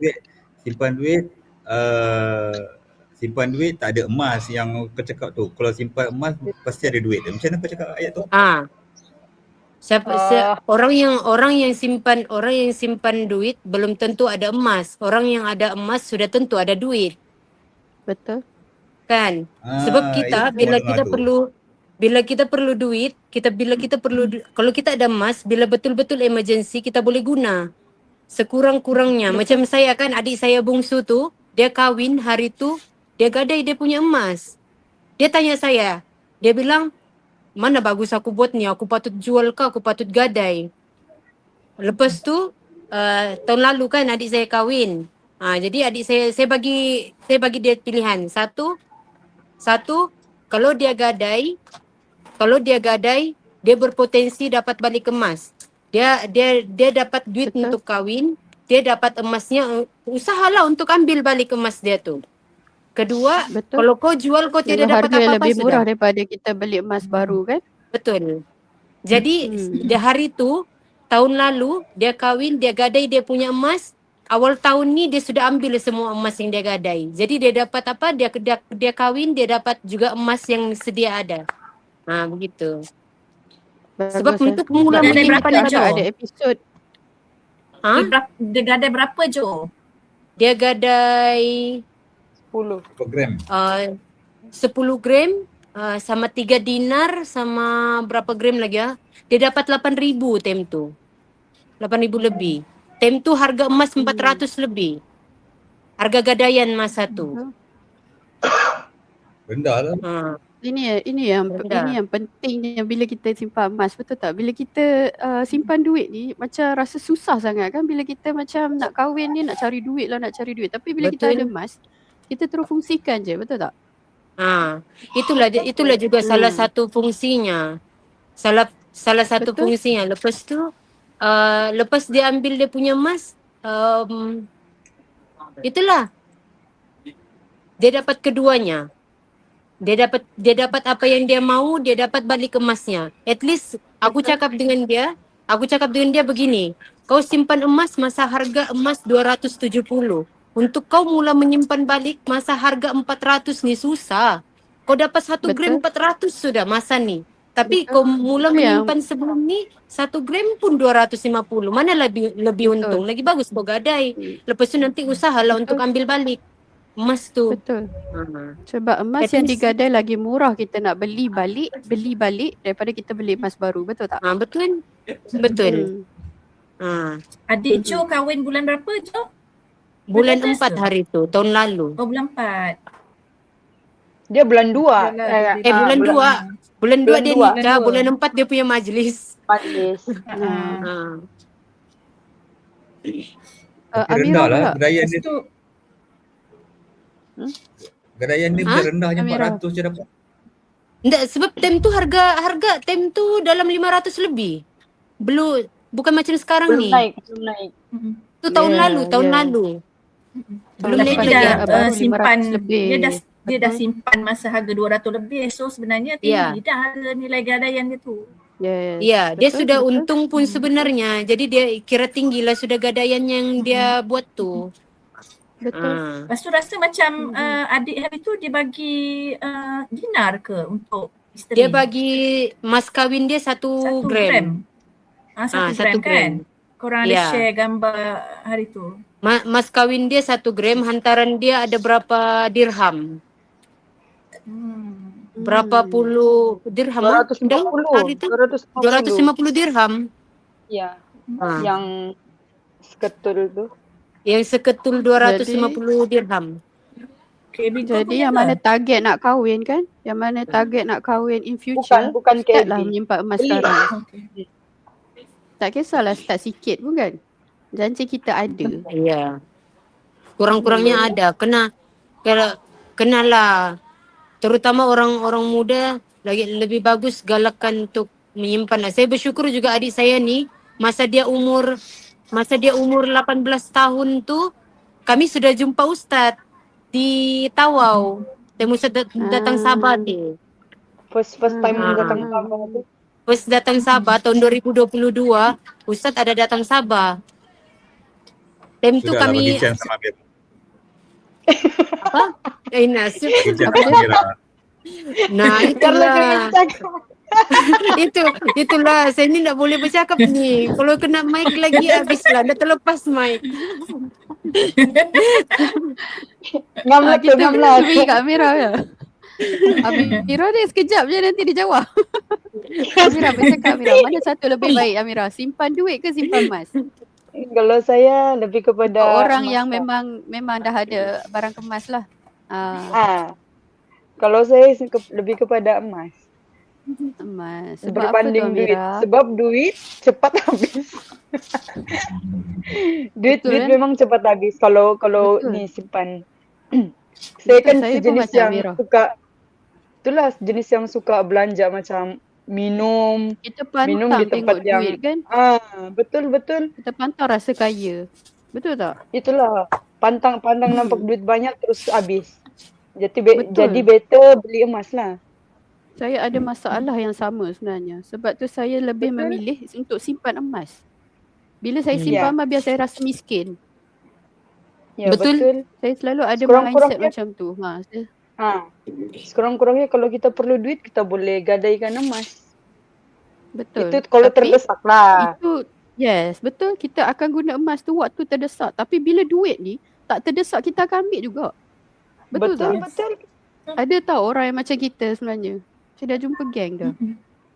duit tak ada emas yang kau cakap tu. Kalau simpan emas pasti ada duit. Macam mana kau cakap ayat tu? Orang yang simpan duit belum tentu ada emas. Orang yang ada emas sudah tentu ada duit. Betul. Kan? Sebab kita bila kita perlu duit, kalau kita ada emas, bila betul-betul emergency kita boleh guna. Sekurang-kurangnya. Macam saya kan, adik saya bungsu tu, dia kahwin hari tu, dia gadai dia punya emas. Dia tanya saya, dia bilang, mana bagus aku buat ni, aku patut jual ke, aku patut gadai. Lepas tu, tahun lalu kan adik saya kahwin. Jadi adik saya bagi dia pilihan. Satu, kalau dia gadai, dia berpotensi dapat balik emas. Dia dapat duit untuk kahwin, dia dapat emasnya, usahalah untuk ambil balik emas dia tu. Kedua, kalau kau jual kau tidak dapat apa-apa lebih sudah. murah daripada kita beli emas baru kan? Betul. Jadi di hari tu, tahun lalu dia kahwin, dia gadai dia punya emas. Awal tahun ni dia sudah ambil semua emas yang dia gadai. Jadi dia dapat apa? Dia kahwin, dia dapat juga emas yang sedia ada. Begitu. Bagus, sebab untuk mula menyimpan ada episod. Dia gadai berapa, Jo? Dia gadai 10 gram. 10 gram sama 3 dinar sama berapa gram lagi ya? Dia dapat 8,000 time tu. 8,000 lebih. Time tu harga emas 400 lebih. Harga gadaian masa tu. Rendah lah. Ini yang pentingnya bila kita simpan emas, betul tak? Bila kita simpan duit ni macam rasa susah sangat kan, bila kita macam nak kahwin ni nak cari duit. Tapi bila kita ada emas, kita terus fungsikan je, betul tak? Itulah juga salah satu fungsinya. Salah satu fungsinya. Lepas tu lepas dia ambil dia punya emas, itulah dia dapat keduanya. Dia dapat apa yang dia mahu, dia dapat balik emasnya. At least aku cakap dengan dia begini, kau simpan emas masa harga emas 270. Untuk kau mula menyimpan balik masa harga 400 ni susah. Kau dapat 1 gram 400 sudah masa ni. Tapi kau mula menyimpan sebelum ni 1 gram pun 250. Mana lebih untung? Lagi bagus kau gadai. Lepas tu nanti usahalah untuk ambil balik emas tu. Betul. Sebab emas yang digadai lagi murah kita nak beli balik daripada kita beli emas baru, betul tak? Betul. Adik Jo kahwin bulan berapa, Jo? Bulan 4 hari tu, tahun lalu. Bulan 4. Dia bulan 2. Bulan 2 dia nikah, bulan 4 dia punya majlis. Rendah lah gadaian dia tu. Gadaian dia rendahnya 400 je dapat. Enggak, sebab time tu harga time tu dalam 500 lebih. Bukan macam sekarang ni. Belum naik. Tu tahun lalu. Belum Tapi naik dia lagi dah harga. baru simpan, 500 lebih. dia dah simpan masa harga 200 lebih. So sebenarnya tinggi dah harga nilai gadaian dia tu. Yes. Ya, dia Betul, sudah betul. untung pun sebenarnya. Jadi dia kira tinggi lah sudah gadaian yang dia buat tu. Betul. Lepas tu rasa macam adik hari tu dia bagi dinar ke untuk isteri? Dia bagi mas kahwin dia 1 gram. 1 1 gram kan? gram. Korang ada Ya. share gambar hari tu? Mas kahwin dia 1 gram, hantaran dia ada berapa dirham? Berapa puluh dirham? 250. 250 dirham. Ya. Ha. Yang seketul tu. Yang seketul 250 dirham. KB Gold Jadi punya yang ke? mana target nak kahwin kan? Yang mana target nak kahwin in future, Bukan start KB. lah menyimpan emas Beli. sekarang. Okay. Tak kisahlah start sikit pun kan. Janji kita ada. Ya. Kurang-kurangnya ada. Kenalah. Terutama orang-orang muda lagi lebih bagus galakkan untuk menyimpan. Saya bersyukur juga adik saya ni masa dia umur 18 tahun tu kami sudah jumpa ustaz di Tawau. Temu datang Sabah dia. First time datang Sabah tu. First datang Sabah tahun 2022, ustaz ada datang Sabah. Time tu Sudahlah bagi kami chance sama Amir. apa? Nasib. Bagi chance Apa sama dia? Amira. Nah, Jangan itulah. Itulah saya ni tak boleh bercakap ni. Kalau kena mic lagi habislah. Dah terlepas mic. Ngamlat tu, Kita ngamlat. beri kat Amira ya. Amira ni sekejap je nanti dia jawab. Amira bercakap Amira. Mana satu lebih baik Amira? Simpan duit ke simpan emas? Kalau saya lebih kepada Untuk orang emas yang lah. memang dah ada barang kemas lah. Kalau saya lebih kepada emas. Emas. Sebab apa tu Berbanding duit. Amira? Sebab duit cepat habis. duit Betul, kan? memang cepat habis kalau Betul. ni simpan. Saya Betul, kan saya pun sejenis macam yang Amira. suka, itulah jenis yang suka belanja macam minum Kita di pantang tempat tengok yang duit kan. betul. Kita pantang rasa kaya. Betul tak? Itulah pantang nampak duit banyak terus habis. Betul. Jadi better beli emas lah. Saya ada masalah yang sama sebenarnya. Sebab tu saya lebih Betul. memilih untuk simpan emas. Bila saya Ya. simpan emas biar saya rasa miskin. Ya Betul. betul. Saya selalu ada Sekurang-kurangnya- mindset macam tu. Sekurang-kurangnya kalau kita perlu duit kita boleh gadaikan emas. Betul. Itu kalau Tapi terdesak lah. Itu yes, betul, kita akan guna emas tu waktu terdesak. Tapi bila duit ni tak terdesak kita akan ambil juga. Betul tak? Betul. Ada tahu orang yang macam kita sebenarnya. Saya dah jumpa geng dah.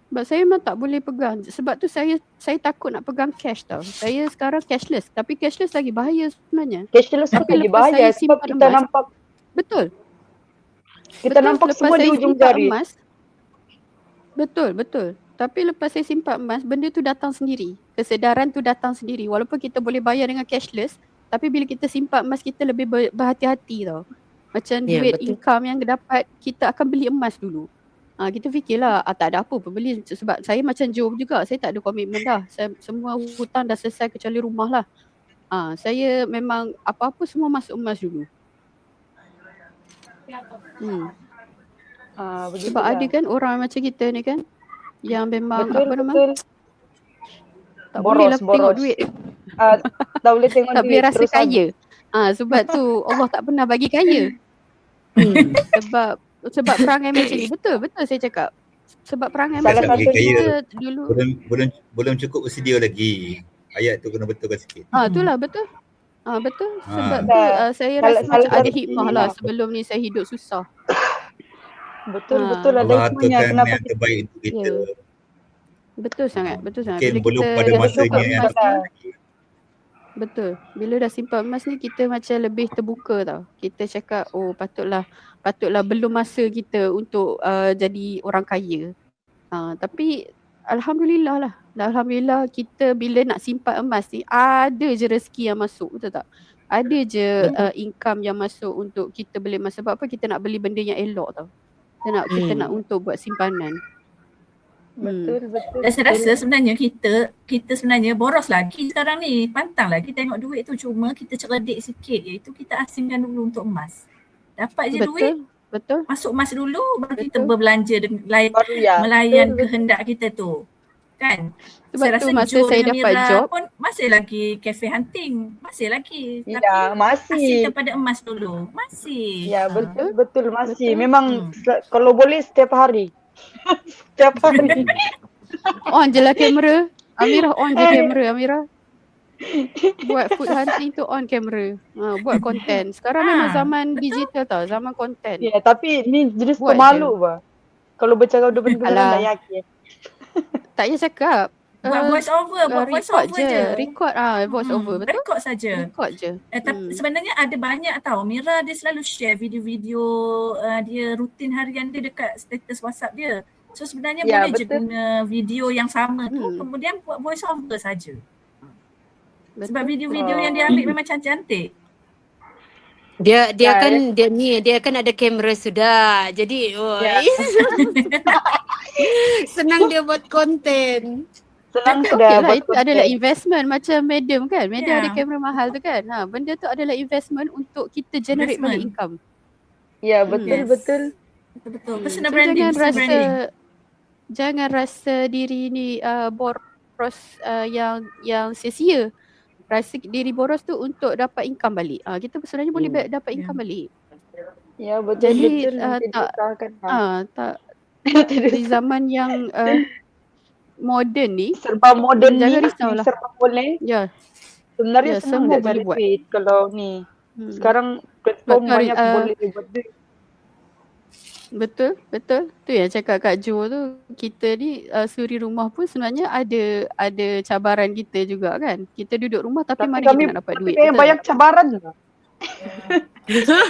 Sebab saya memang tak boleh pegang. Sebab tu saya takut nak pegang cash tau. Saya sekarang cashless. Tapi cashless lagi bahaya sebenarnya. Cashless Tapi lagi lepas bahaya saya sebab simpan kita emas- nampak Betul. nampak lepas semua di saya ujung simpan jari. Emas, betul. Tapi lepas saya simpan emas, benda tu datang sendiri. Kesedaran tu datang sendiri. Walaupun kita boleh bayar dengan cashless, tapi bila kita simpan emas kita lebih berhati-hati tau. Macam Ya, duit betul. income yang dapat, kita akan beli emas dulu. Kita fikirlah tak ada apa pun beli. Sebab saya macam Joe juga, saya tak ada komitmen dah. Semua hutang dah selesai kecuali rumah lah. Saya memang apa-apa semua masuk emas dulu. Sebab ada kan orang macam kita ni kan, yang memang betul. tak boleh lah tengok Boros. duit. Tak boleh tengok Tak duit boleh rasa terus kaya. Sebab tu Allah tak pernah bagi kaya. Sebab perangai macam ni. Betul saya cakap. Sebab perangai Salah macam satu kita dulu. Belum cukup bersedia lagi. Ayat tu kena betulkan sikit. Itulah betul. Betul. Sebab tu saya Salah- rasa macam salah ada satu hikmah ni lah lah. sebelum ni saya hidup susah. Betul ada Allah hikmahnya aturkan kenapa yang terbaik untuk kita. Ya. Betul sangat. Mungkin Bila belum kita pada dah masanya simpan yang emas tepat ni, lagi. betul. Bila dah simpan emas ni kita macam lebih terbuka tau. Kita cakap patutlah belum masa kita untuk jadi orang kaya. Tapi alhamdulillah kita bila nak simpan emas ni ada je rezeki yang masuk, betul tak? Ada je income yang masuk untuk kita beli emas. Sebab apa? Kita nak beli benda yang elok tau. Kita nak untuk buat simpanan. Betul. Dan saya rasa sebenarnya kita sebenarnya boros lagi sekarang ni. Pantang lagi tengok duit tu, cuma kita cerdik sikit, iaitu kita asingkan dulu untuk emas. Dapat je duit, Betul. masuk emas dulu, baru kita Betul. berbelanja Baru ya. melayan Betul. kehendak kita tu. Kan? Sebab Saya tu rasa masa Jo saya dengan dapat Mira job, pun masih lagi cafe hunting. Masih lagi. Ya, Tapi masih. asingkan pada emas dulu. Masih. Ya, betul masih. Betul. Memang kalau boleh setiap hari. Setiap hari. on je lah kamera. Amirah on je kamera, Amirah. Buat food hunting tu on kamera. Buat konten. Sekarang memang zaman digital tau, zaman konten. Ya, tapi ni jenis Buat pemalu bah. Kalau bercakap depan kamera Alah. tak yakin. Tak payah cakap. Buat voice over, buat voice record over je. Record voice over, betul? Record saja. Record je. Tapi sebenarnya ada banyak tau. Mira dia selalu share video-video dia rutin harian dia dekat status WhatsApp dia. So sebenarnya Ya, boleh je betul. guna video yang sama tu kemudian buat voice over saja. Sebab video-video yang dia ambil memang cantik-cantik. Dia Ya, kan dia kan ada kamera sudah. Jadi Ya. senang dia buat konten. Senang Okey sudah lah, buat itu adalah konten. investment macam Madam kan. Madam Ya. ada kamera mahal tu kan. Benda tu adalah investment untuk kita generate balik income. Ya, betul. Yes. betul. Betul-betul. Personal So branding. jangan rasa diri ni boros yang sia-sia. Rasa diri boros tu untuk dapat income balik. Kita sebenarnya boleh dapat income balik. Ya, betul. Jadi Nanti diusahakan. tak di zaman yang moden ni, Serba moden jangan ni, risaulah. serba boleh. ya Sebenarnya Ya, senang semua nak cari boleh buat. duit kalau ni. Sekarang platform Betul, banyak boleh buat duit. Betul. Tu yang cakap Kak Jo tu, kita ni suri rumah pun sebenarnya ada cabaran kita juga kan. Kita duduk rumah tapi mari kita nak dapat duit. Tapi banyak cabaran.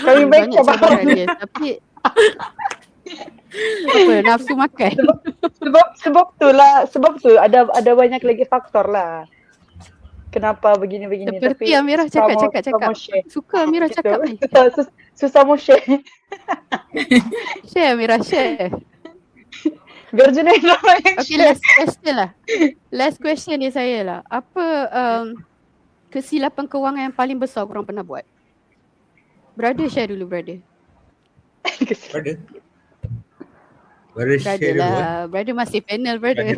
Kami banyak cabaran. Yes, tapi apa, nafsu makan. Sebab tu ada banyak lagi faktor lah. Kenapa begini-begini. Seperti Tapi Amirah susah cakap. mau share. Suka Amirah cakap ni. Susah mau share. Share Amirah, share. Biar Junaida banyak Okay, share. last question ni saya lah. Apa kesilapan kewangan yang paling besar korang pernah buat? Brother share dulu, brother. Brother share Brother dulu. lah. Brother masih panel, brother.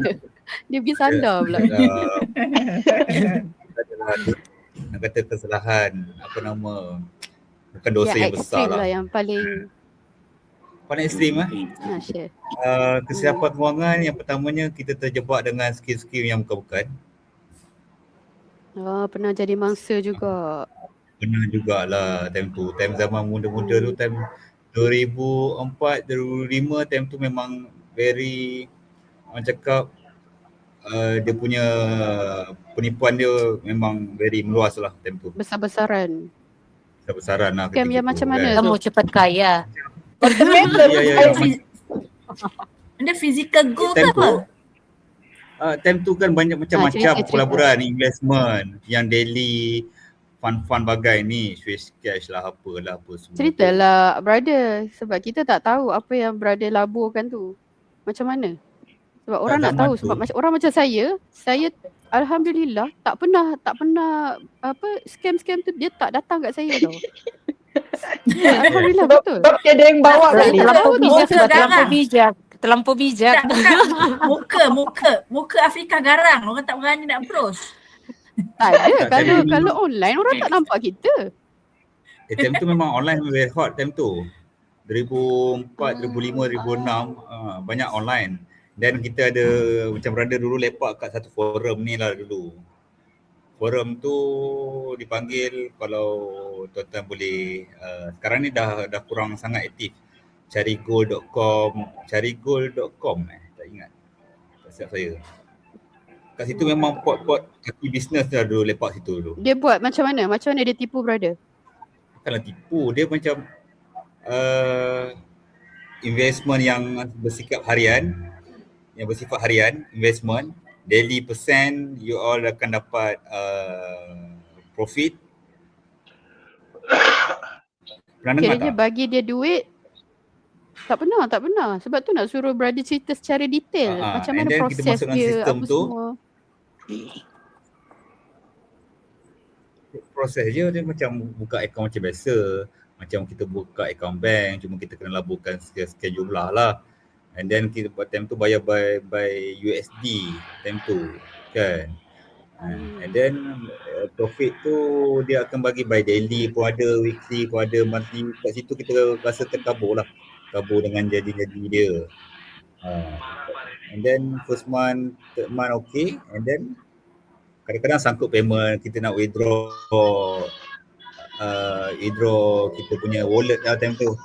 Dia pergi sandar pula. Nak kata kesalahan, apa nama, bukan dosa yang besar ekstrim lah. yang paling Paling ekstrim share. kesilapan kewangan yang pertamanya kita terjebak dengan skill-skill yang bukan-bukan. Pernah jadi mangsa juga. Pernah jugalah time tu. Time zaman muda-muda tu, time 2004, 2005, time tu memang very, orang cakap dia punya penipuan dia memang very meluas lah time tu. Besar-besaran. Besar-besaran lah. Scam yang macam mana Kamu cepat kaya. Ya. Dia physical goal ke Time apa? tu, time tu kan banyak macam-macam cerita. pelaburan investment yang daily fund bagai ni, Swiss cash lah apa semua. Ceritalah brother, sebab kita tak tahu apa yang brother laburkan tu. Macam mana? Sebab orang nak zaman tahu, tu. sebab macam orang macam saya alhamdulillah tak pernah apa scam tu dia tak datang kat saya tau. Alhamdulillah, betul. Sebab tiada yang bawa kali. Terlampau bijak. Tak, bukan. Muka Afrika garang. Orang tak berani nak approach. Tak ada. Tak, Kalau online orang tak nampak kita. Time tu memang online very hot time tu. 2004, 2005, 2006 banyak online. Dan kita ada macam brother dulu lepak kat satu forum ni lah dulu. Forum tu dipanggil, kalau tuan-tuan boleh, sekarang ni dah kurang sangat aktif. Carigold.com tak ingat. Tak silap saya. Kat situ memang pot-pot kaki bisnes dah dulu lepak situ dulu. Dia buat macam mana? Macam mana dia tipu brother? Bukanlah tipu, dia macam investment yang bersifat harian, investment, daily percent, you all akan dapat profit. Pernah dengar Kiranya tak? bagi dia duit, Tak pernah. Sebab tu nak suruh brother cerita secara detail. Macam And mana then kita proses masuk dalam dia, sistem apa tu, semua. proses dia macam buka akaun macam biasa. Macam kita buka akaun bank, cuma kita kena laburkan sekian jumlah lah. And then kita buat time tu bayar by USD time tu kan. And then profit tu dia akan bagi by daily pun ada, weekly pun ada, monthly. Kat situ kita rasa terkabur lah. Kabur dengan jadi-jadi dia. And then first month, third month okay. And then kadang-kadang sangkut payment, kita nak withdraw kita punya wallet lah time tu.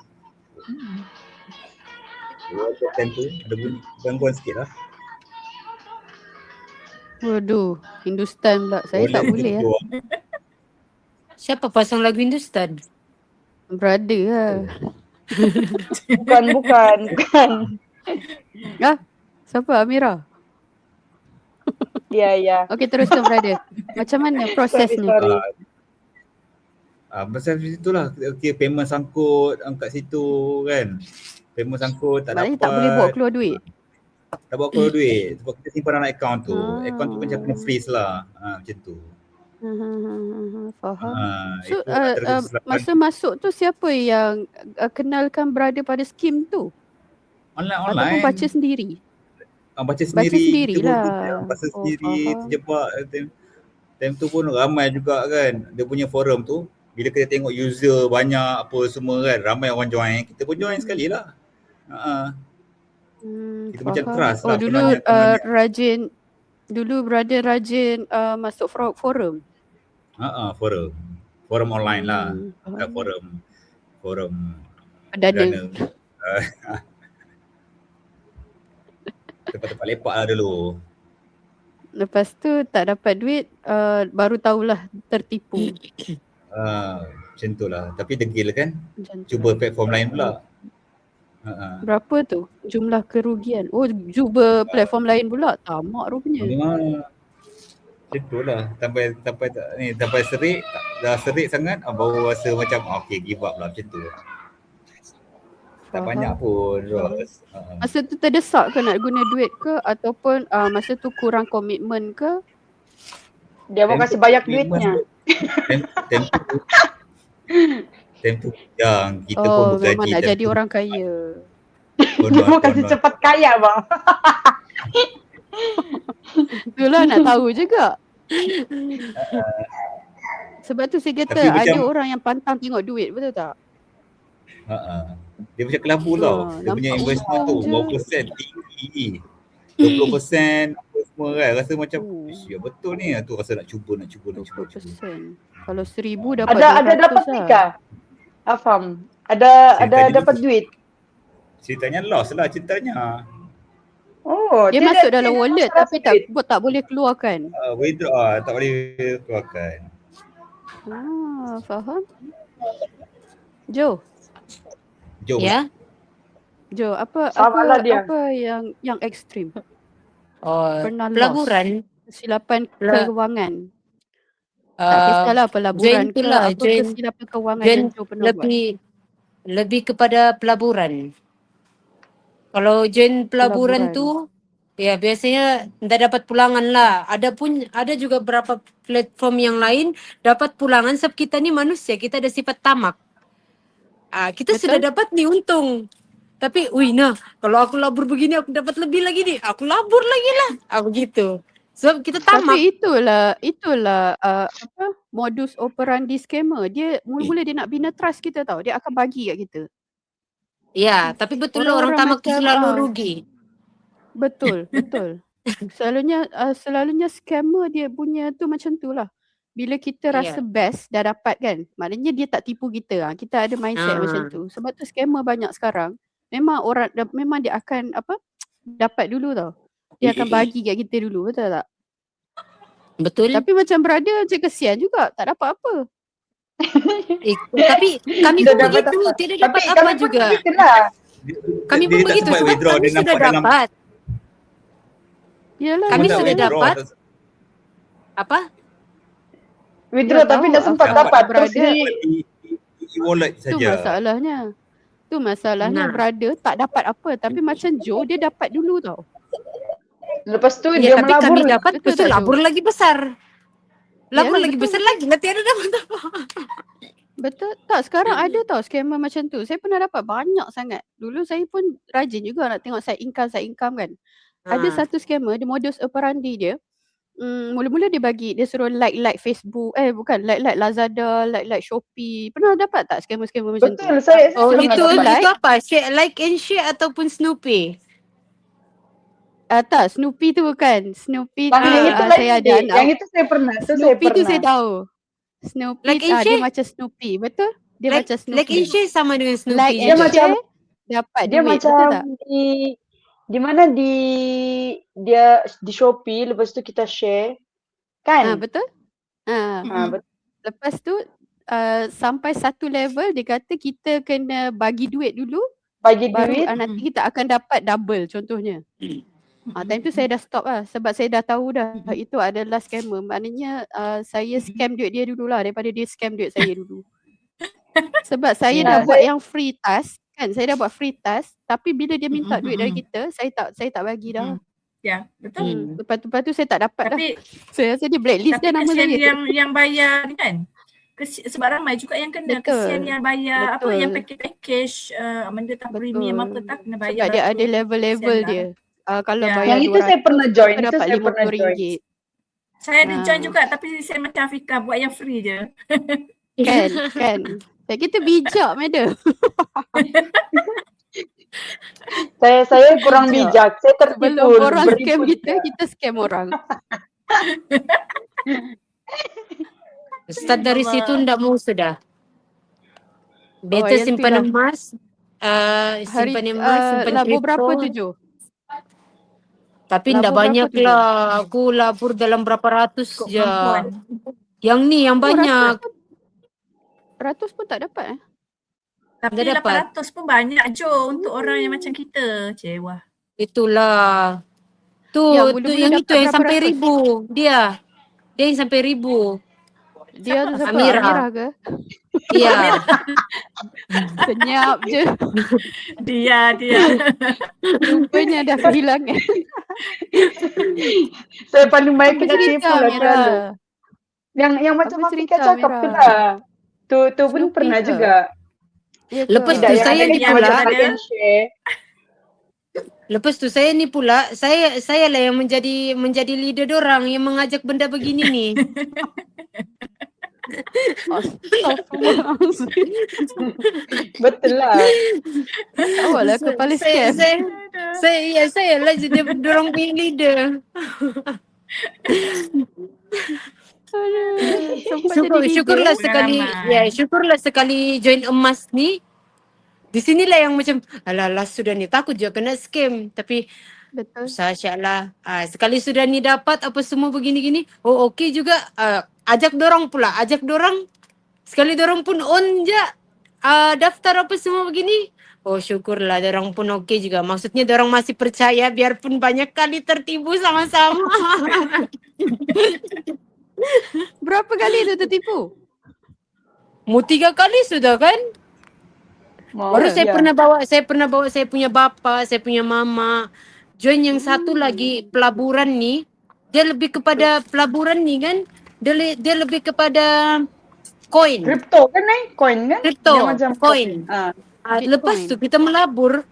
Wallet time tu ada bunyi gangguan sikit lah. Waduh, Hindustan pula. Saya tak boleh lah. Siapa pasang lagu Hindustan? Brother lah. Bukan. Siapa? Amira? Ya. Okey, teruskan brother. Macam mana prosesnya? Sorry. Pasal situ lah, okay, payment sangkut kat situ kan. Payment sangkut tak Maknanya dapat. tak boleh bawa keluar duit. Tak bawa keluar duit sebab kita simpan dalam akaun tu. Akaun tu macam kena freeze lah. Macam tu. Faham. So Itu antara kesilapan. masa masuk tu siapa yang kenalkan brother pada skim tu? Online. Ataupun baca sendiri? Baca sendiri sendirilah. Baca sendiri, faham. terjebak. Time tu pun ramai juga kan. Dia punya forum tu. Bila kita tengok user banyak apa semua kan. Ramai orang join. Kita pun join sekali lah. Kita macam trust lah. Dulu brother rajin masuk forum. Forum online lah. Bukan forum Perdana. Tempat-tempat lepak lah dulu. Lepas tu tak dapat duit, baru tahulah tertipu. Macam tu lah. Tapi degil kan. Macam tu. Cuba platform lain pula. Berapa tu jumlah kerugian? Cuba platform lain pula. Tamak rupanya. Macam tu lah. Sampai serik, dah serik sangat, baru rasa macam okay, give up lah macam tu. Tak banyak pun terus. Masa tu terdesak ke nak guna duit ke ataupun masa tu kurang komitmen ke? Dia mau kasih banyak duitnya. Time tu yang kita pun bergaji. Memang nak jadi orang kaya. Dia mau kasih cepat kaya bang. Itulah nak tahu juga. Sebab tu saya kata ada orang yang pantang tengok duit, betul tak? Dia macam kelabu tau. Dia punya investment tu berapa persen tinggi. 20% apa semua kan. Rasa macam ya betul ni. Tu rasa nak cuba. 20%. Kalau 1,000 dapat 200 Ada dapat lah. nikah? Afam. Ada dapat duit. Ceritanya loss lah ceritanya. Oh, Dia masuk dalam wallet tapi tak boleh keluarkan. Withdraw tak boleh keluarkan. Faham. Jo, Jom. Ya. Jo, apa dia. yang ekstrim? Oh, Pernah pelaburan. Kesilapan kewangan. Tak kisahlah pelaburan join ke tu lah, apa join- kesilapan kewangan join yang Jo pernah buat. lebih kepada pelaburan. Kalau join pelaburan tu, ya biasanya tak dapat pulangan lah. Ada juga beberapa platform yang lain dapat pulangan sebab kita ni manusia, kita ada sifat tamak. Kita Betul. sudah dapat ni untung. Tapi, kalau aku labur begini aku dapat lebih lagi ni. Aku labur lagi lah. Aku gitu. Sebab kita tamak. Tapi itulah modus operandi scammer. Dia mula-mula dia nak bina trust kita tau. Dia akan bagi kat kita. Ya, tapi betul lah orang tamak tu macam, selalu rugi. Betul. Selalunya scammer dia punya tu macam tu lah. Bila kita rasa best dah dapat kan, maknanya dia tak tipu kita. Kita ada mindset macam tu. Sebab tu scammer banyak sekarang. Memang dia akan dapat dulu tau. Dia akan bagi kat kita dulu, betul tak? Betul. Tapi macam brother macam kesian juga, tak dapat apa. Tapi kami pun begitu, tidak dapat apa juga. Kami pun begitu sebab kami sudah dapat. Yalah, Kami yalah. sudah dapat. Apa? Withdraw Ya, tapi tahu tak sempat apa dapat. Terus berada. di Wallet Itu saja. masalahnya. Tu masalahnya, Nah. brother tak dapat apa. Tapi macam Joe, dia dapat dulu tau. Lepas tu Ya, dia tapi kami melabur. dapat, lepas tu Betul tak, labur lagi besar. Labur Ya, lagi betul, besar lagi, nanti ada dapat apa. Betul. Tak, sekarang ada tau scammer macam tu. Saya pernah dapat banyak sangat. Dulu saya pun rajin juga nak tengok side income kan. Ada satu scammer, dia modus operandi dia. Mula-mula dia suruh like Facebook. Bukan, like Lazada, like Shopee. Pernah dapat tak scammer-scammer macam tu? Betul, saya Oh, pernah itu dapat. itu apa? Share, like and share ataupun Snoopy? Tak, Snoopy tu bukan. Snoopy tu Yang itu saya ada lagi. anak. Yang itu saya pernah. Itu saya Snoopy tu pernah. saya tahu. Snoopy Like and dia share? macam Snoopy, betul? Dia Like, macam Snoopy. like and share sama dengan Snoopy Like juga. and macam- share dapat Dia duit, betul tak? macam di mana dia di Shopee, lepas tu kita share. Kan? Betul? Betul. Lepas tu sampai satu level dia kata kita kena bagi duit dulu, Bagi baru duit. nanti kita akan dapat double contohnya. Time tu saya dah stop lah sebab saya dah tahu dah itu adalah scammer. Maknanya saya scam duit dia dulu lah daripada dia scam duit saya dulu. Sebab saya dah buat yang free task kan, saya dah buat free task tapi bila dia minta duit dari kita, saya tak bagi dah. Ya, betul. Lepas tu saya tak dapat dah. Tapi Saya rasa dia blacklist tapi dah nama kesian saya. yang bayar ni kan. Sebab ramai juga yang kena. Betul. Kesian yang bayar apa Betul. yang package benda tak premium apa tak kena bayar. Sebab dia beratus. ada level-level Kesian dia. lah. Kalau Ya. bayar Yang itu saya pernah join. kita Itu dapat saya pernah join. RM50. Saya ada join juga tapi saya macam Afika buat yang free je. Kan. Kita bijak, madam. Saya kurang bijak. Saya Sebelum tertipu. orang scam bertipu. kita scam orang. Start dari situ ndak mau sudah. Better yang tu simpan lah. emas. Simpan emas, simpan labur kripto. berapa tu, Jo? Tapi labur ndak berapa banyak tu, Jo? lah. Aku labur dalam berapa ratus Kok je. perempuan. Yang ni yang banyak. Ratus pun tak dapat Tapi Dia dapat. 800 pun banyak Jo untuk orang yang macam kita. Cewa. Itulah. Tu Yang tu mula-mula yang dapat itu yang berapa sampai ratus? 1000. Dia yang sampai 1000. Dia tu siapa? Amira. Amira ke? Iya. Senyap je. Dia. Rupanya dah kehilangan. Saya paling banyak kena Cerita tipu lah Amira. selalu. Yang macam Apa Afika cerita, cakap Amira? tu lah. Tu pun Snoopy pernah ke? juga. Ya ke? Lepas tu Tidak, yang saya ada ni yang pula. macam like and share. Lepas tu saya ni pula, saya lah yang menjadi leader dorang yang mengajak benda begini ni. Astaghfirullahaladzim. Betul lah. Awak lah kepala scam. Saya lah jadi dorang punya leader. Sempat jadi leader. Syukurlah sekali, Pengalaman. syukurlah sekali join emas ni. Di sinilah yang macam alah sudah ni takut je kena scam, tapi Betul. Syaklah. Sekali sudah ni dapat apa semua begini-gini, oh okey juga. Ajak dorang pula, sekali dorang pun on je daftar apa semua begini. Oh syukurlah dorang pun okey juga. Maksudnya dorang masih percaya biarpun banyak kali tertipu sama-sama. Berapa kali tu tertipu? Mau 3 kali sudah kan? Baru saya pernah bawa saya punya bapa, saya punya mama. Join yang satu lagi pelaburan ni, dia lebih kepada pelaburan ni kan, dia lebih kepada koin. Kripto kan Coin kan? Kripto, Dia macam koin. Lepas tu kita melabur,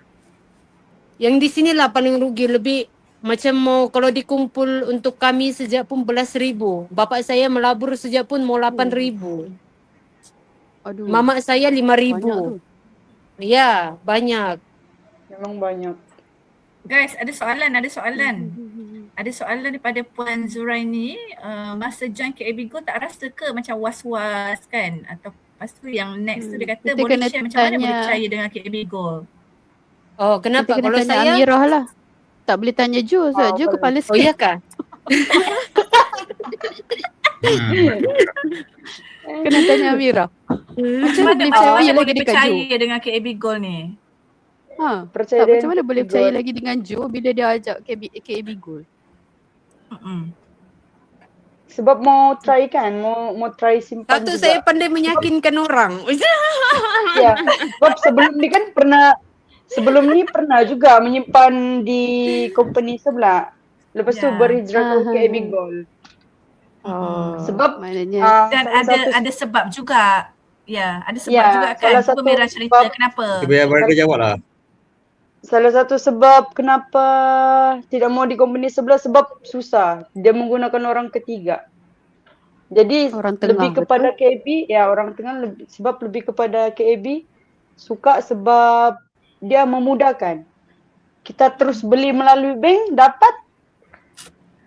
yang di sinilah paling rugi, lebih macam mau kalau dikumpul untuk kami sejak pun belas ribu. Bapak saya melabur sejak pun mau 8,000. Aduh. Mama saya 5,000. Banyak tu. Ya, banyak. Memang banyak. Guys, ada soalan. Ada soalan daripada Puan Zuraini. Masa join KAB Go tak rasa ke macam was-was kan? Atau lepas tu yang next tu dia kata Kita boleh kena share macam mana tanya. boleh percaya dengan KAB Go? Oh, kenapa? Kita kena Kalau tanya saya Amirah lah. Tak boleh tanya Jo. Jo kepala Oh scam. iya kah? Kena tanya Amirah. Macam mana boleh awak percaya lagi boleh dekat percaya dengan KAB Go ni? Percaya Tak, dia macam mana boleh Gold. percaya lagi dengan Jo bila dia ajak KAB Gold? Sebab mau try kan, mau try simpan Satu juga. saya pandai meyakinkan orang. Ya, sebab sebelum ni kan sebelum ni pernah juga menyimpan di company sebelah. Lepas tu Ya. berhijrah ke KB Gold. Oh, Sebab maknanya Dan ada sebab juga. Ya, ada sebab Ya, juga kan. salah Cuba satu Mira cerita sebab- kenapa. Kita biar brother jawab lah. salah satu sebab kenapa tidak mau di company sebelah sebab susah. Dia menggunakan orang ketiga. Jadi orang tengah, lebih kepada KB, ya orang tengah sebab lebih kepada KB suka sebab dia memudahkan. Kita terus beli melalui bank, dapat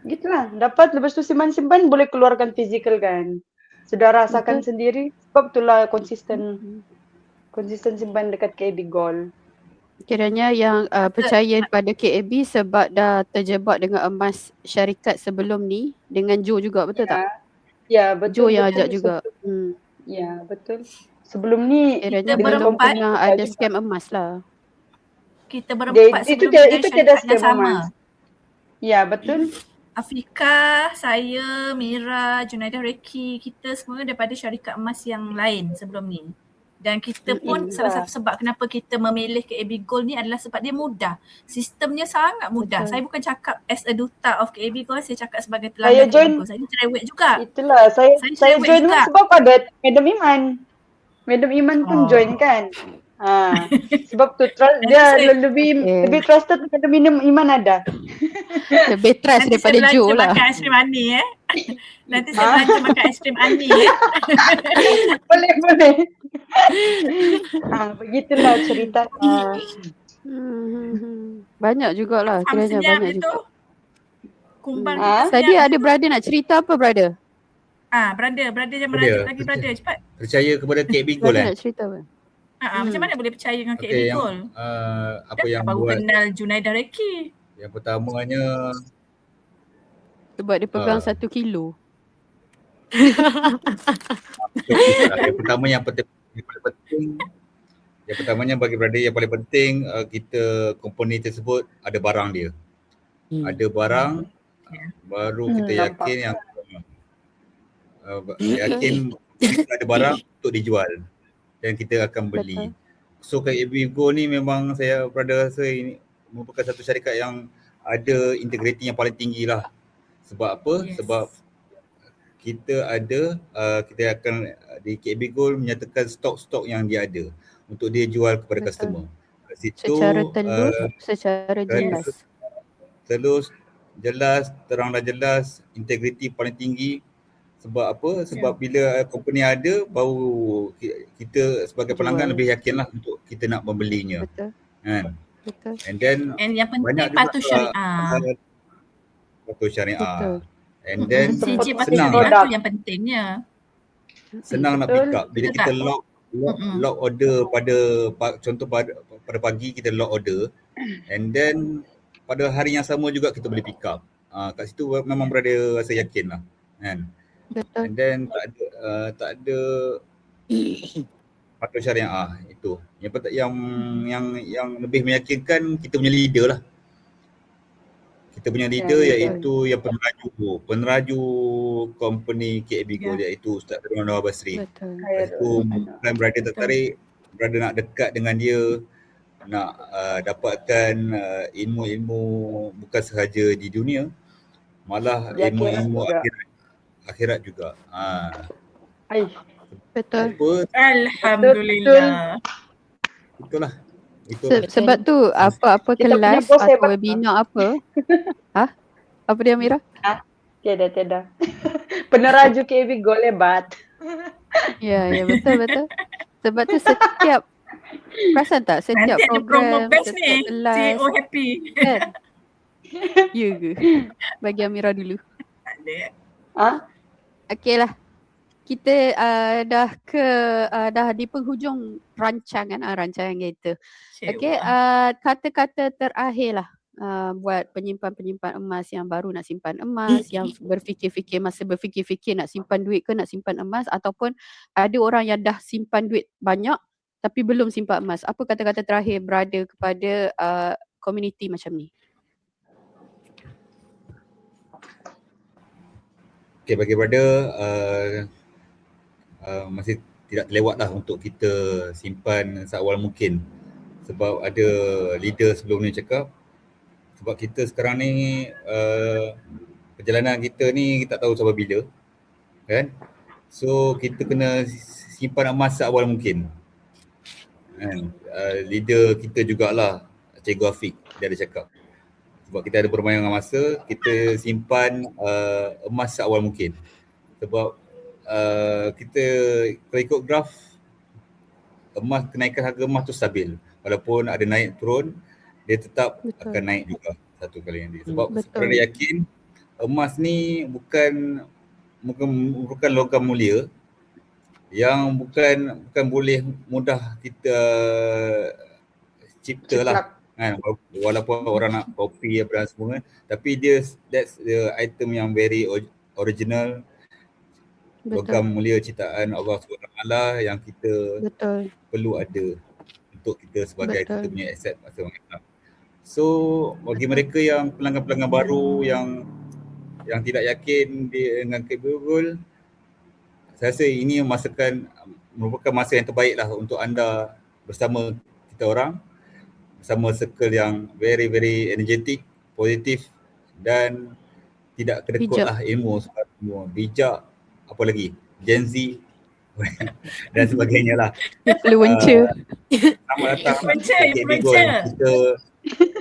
gitulah, dapat lepas tu simpan-simpan boleh keluarkan fizikal kan. Sudah rasakan sendiri sebab itulah konsisten simpan dekat KB Gold. kiranya yang percaya pada KAB sebab dah terjebak dengan emas syarikat sebelum ni dengan Joe juga, betul tak? Ya, betul. Joe yang betul. ajak juga. Ya, betul. Sebelum ni Kiranya Kita belum berempat pernah juga. ada scam emas lah. Kita berempat Itu sebelum ni dari tiada syarikat yang scam sama. emas. Ya, betul. Afika, saya, Mira, Junaidah, Reki, kita semua daripada syarikat emas yang lain sebelum ni. Dan kita pun salah satu sebab kenapa kita memilih KB Gold ni adalah sebab dia mudah. Sistemnya sangat mudah. Betul. Saya bukan cakap as a duta of KB Gold, saya cakap sebagai Saya pelanggan join- KB Gold. Saya cerewet juga. Itulah saya cerewet join juga. sebab ada Madam Iman. Madam Iman pun join kan. Sebab tu dia lebih trusted Madam Iman ada. Lebih trust Nanti daripada saya Joe belanja lah. makan aiskrim Ani Nanti saya belanja makan aiskrim Ani Boleh. Begitulah cerita. Banyak jugalah, Faham kiranya senyap banyak dia juga. tu. Kumbang kita senyap. Tadi ada brother nak cerita apa, brother? Brother jangan merajuk lagi brother, cepat. Percaya kepada KB Gold Brother nak cerita apa? Macam mana boleh percaya dengan KB Okey, Gold? apa yang baru buat kenal Junaidah Reki. yang pertamanya Sebab dia pegang 1 kilo. yang pertama yang paling penting yang pertamanya bagi brother yang paling penting kita company tersebut ada barang dia. Ada barang baru kita yakin yang yakin kita ada barang untuk dijual dan kita akan beli. So KB Gold ni memang saya brother rasa ini merupakan satu syarikat yang ada integriti yang paling tinggi lah. Sebab apa? Sebab kita ada kita akan di KB Gold menyatakan stok-stok yang dia ada untuk dia jual kepada customer. Kat situ Secara telus, secara jelas. Telus, jelas, terang dan jelas, integriti paling tinggi. Sebab apa? Sebab bila company ada, baru kita sebagai pelanggan lebih yakinlah untuk kita nak membelinya. Betul. Kan? Betul. And then yang penting banyak patuh juga, syariah. Patuh syariah. Betul. And then CJ patuh senang syariah tu yang pentingnya. senang nak pick up. Bila Betul kita tak? lock order contoh pada pagi kita lock order and then pada hari yang sama juga kita boleh pick up. Kat situ memang berada rasa yakin lah. Kan? Betul. And then tak ada patuh syariah itu. Yang lebih meyakinkan kita punya leader lah. Kita punya leader iaitu yang peneraju company KB Gold iaitu Ustaz Darul Anwar Basri. Betul. Itu bukan brother tertarik, brother nak dekat dengan dia, nak dapatkan ilmu-ilmu bukan sahaja di dunia, malah ilmu-ilmu akhirat juga. Betul. Alhamdulillah. Itulah. Sebab tu apa-apa kelas atau webinar apa? Apa dia, Mira? Tiada. Peneraju KB Gold hebat. Ya, betul. Sebab tu setiap perasan tak setiap nanti program, ada promo batch setiap ni, kelas. CEO happy. Kan? Ya ke? Bagi Amira dulu. Okey lah. Kita dah di penghujung rancangan kita. Okey, kata-kata terakhir lah buat penyimpan-penyimpan emas yang baru nak simpan emas, yang masih berfikir-fikir nak simpan duit ke nak simpan emas, ataupun ada orang yang dah simpan duit banyak tapi belum simpan emas. Apa kata-kata terakhir brother kepada community macam ni? Okay, bagi brother, masih tidak terlewat lah untuk kita simpan seawal mungkin. Sebab ada leader sebelum ni cakap, sebab kita sekarang ni perjalanan kita ni kita tak tahu sampai bila, kan? So kita kena simpan emas seawal mungkin. Kan? Leader kita jugalah, Cikgu Afiq, dia ada cakap. Sebab kita ada bermain dengan masa, kita simpan emas seawal mungkin. Sebab kita kalau ikut graf, emas, kenaikan harga emas tu stabil. Walaupun ada naik turun, dia tetap akan naik juga satu kali nanti. Sebab kerana yakin emas ni bukan logam mulia yang bukan boleh mudah kita cipta lah. Kan, walaupun orang nak copy apa dan semua, tapi that's the item yang very original, logam mulia ciptaan Allah SWT yang kita perlu ada untuk kita sebagai kita punya aset masa mendatang. So bagi mereka yang pelanggan-pelanggan baru yang tidak yakin dengan capable, saya rasa ini merupakan masa yang terbaik lah untuk anda bersama kita orang, bersama circle yang very very energetic, positif dan tidak kedekut lah ilmu, semua bijak, apa lagi, Gen Z dan sebagainya lah. Influencer. Selamat datang.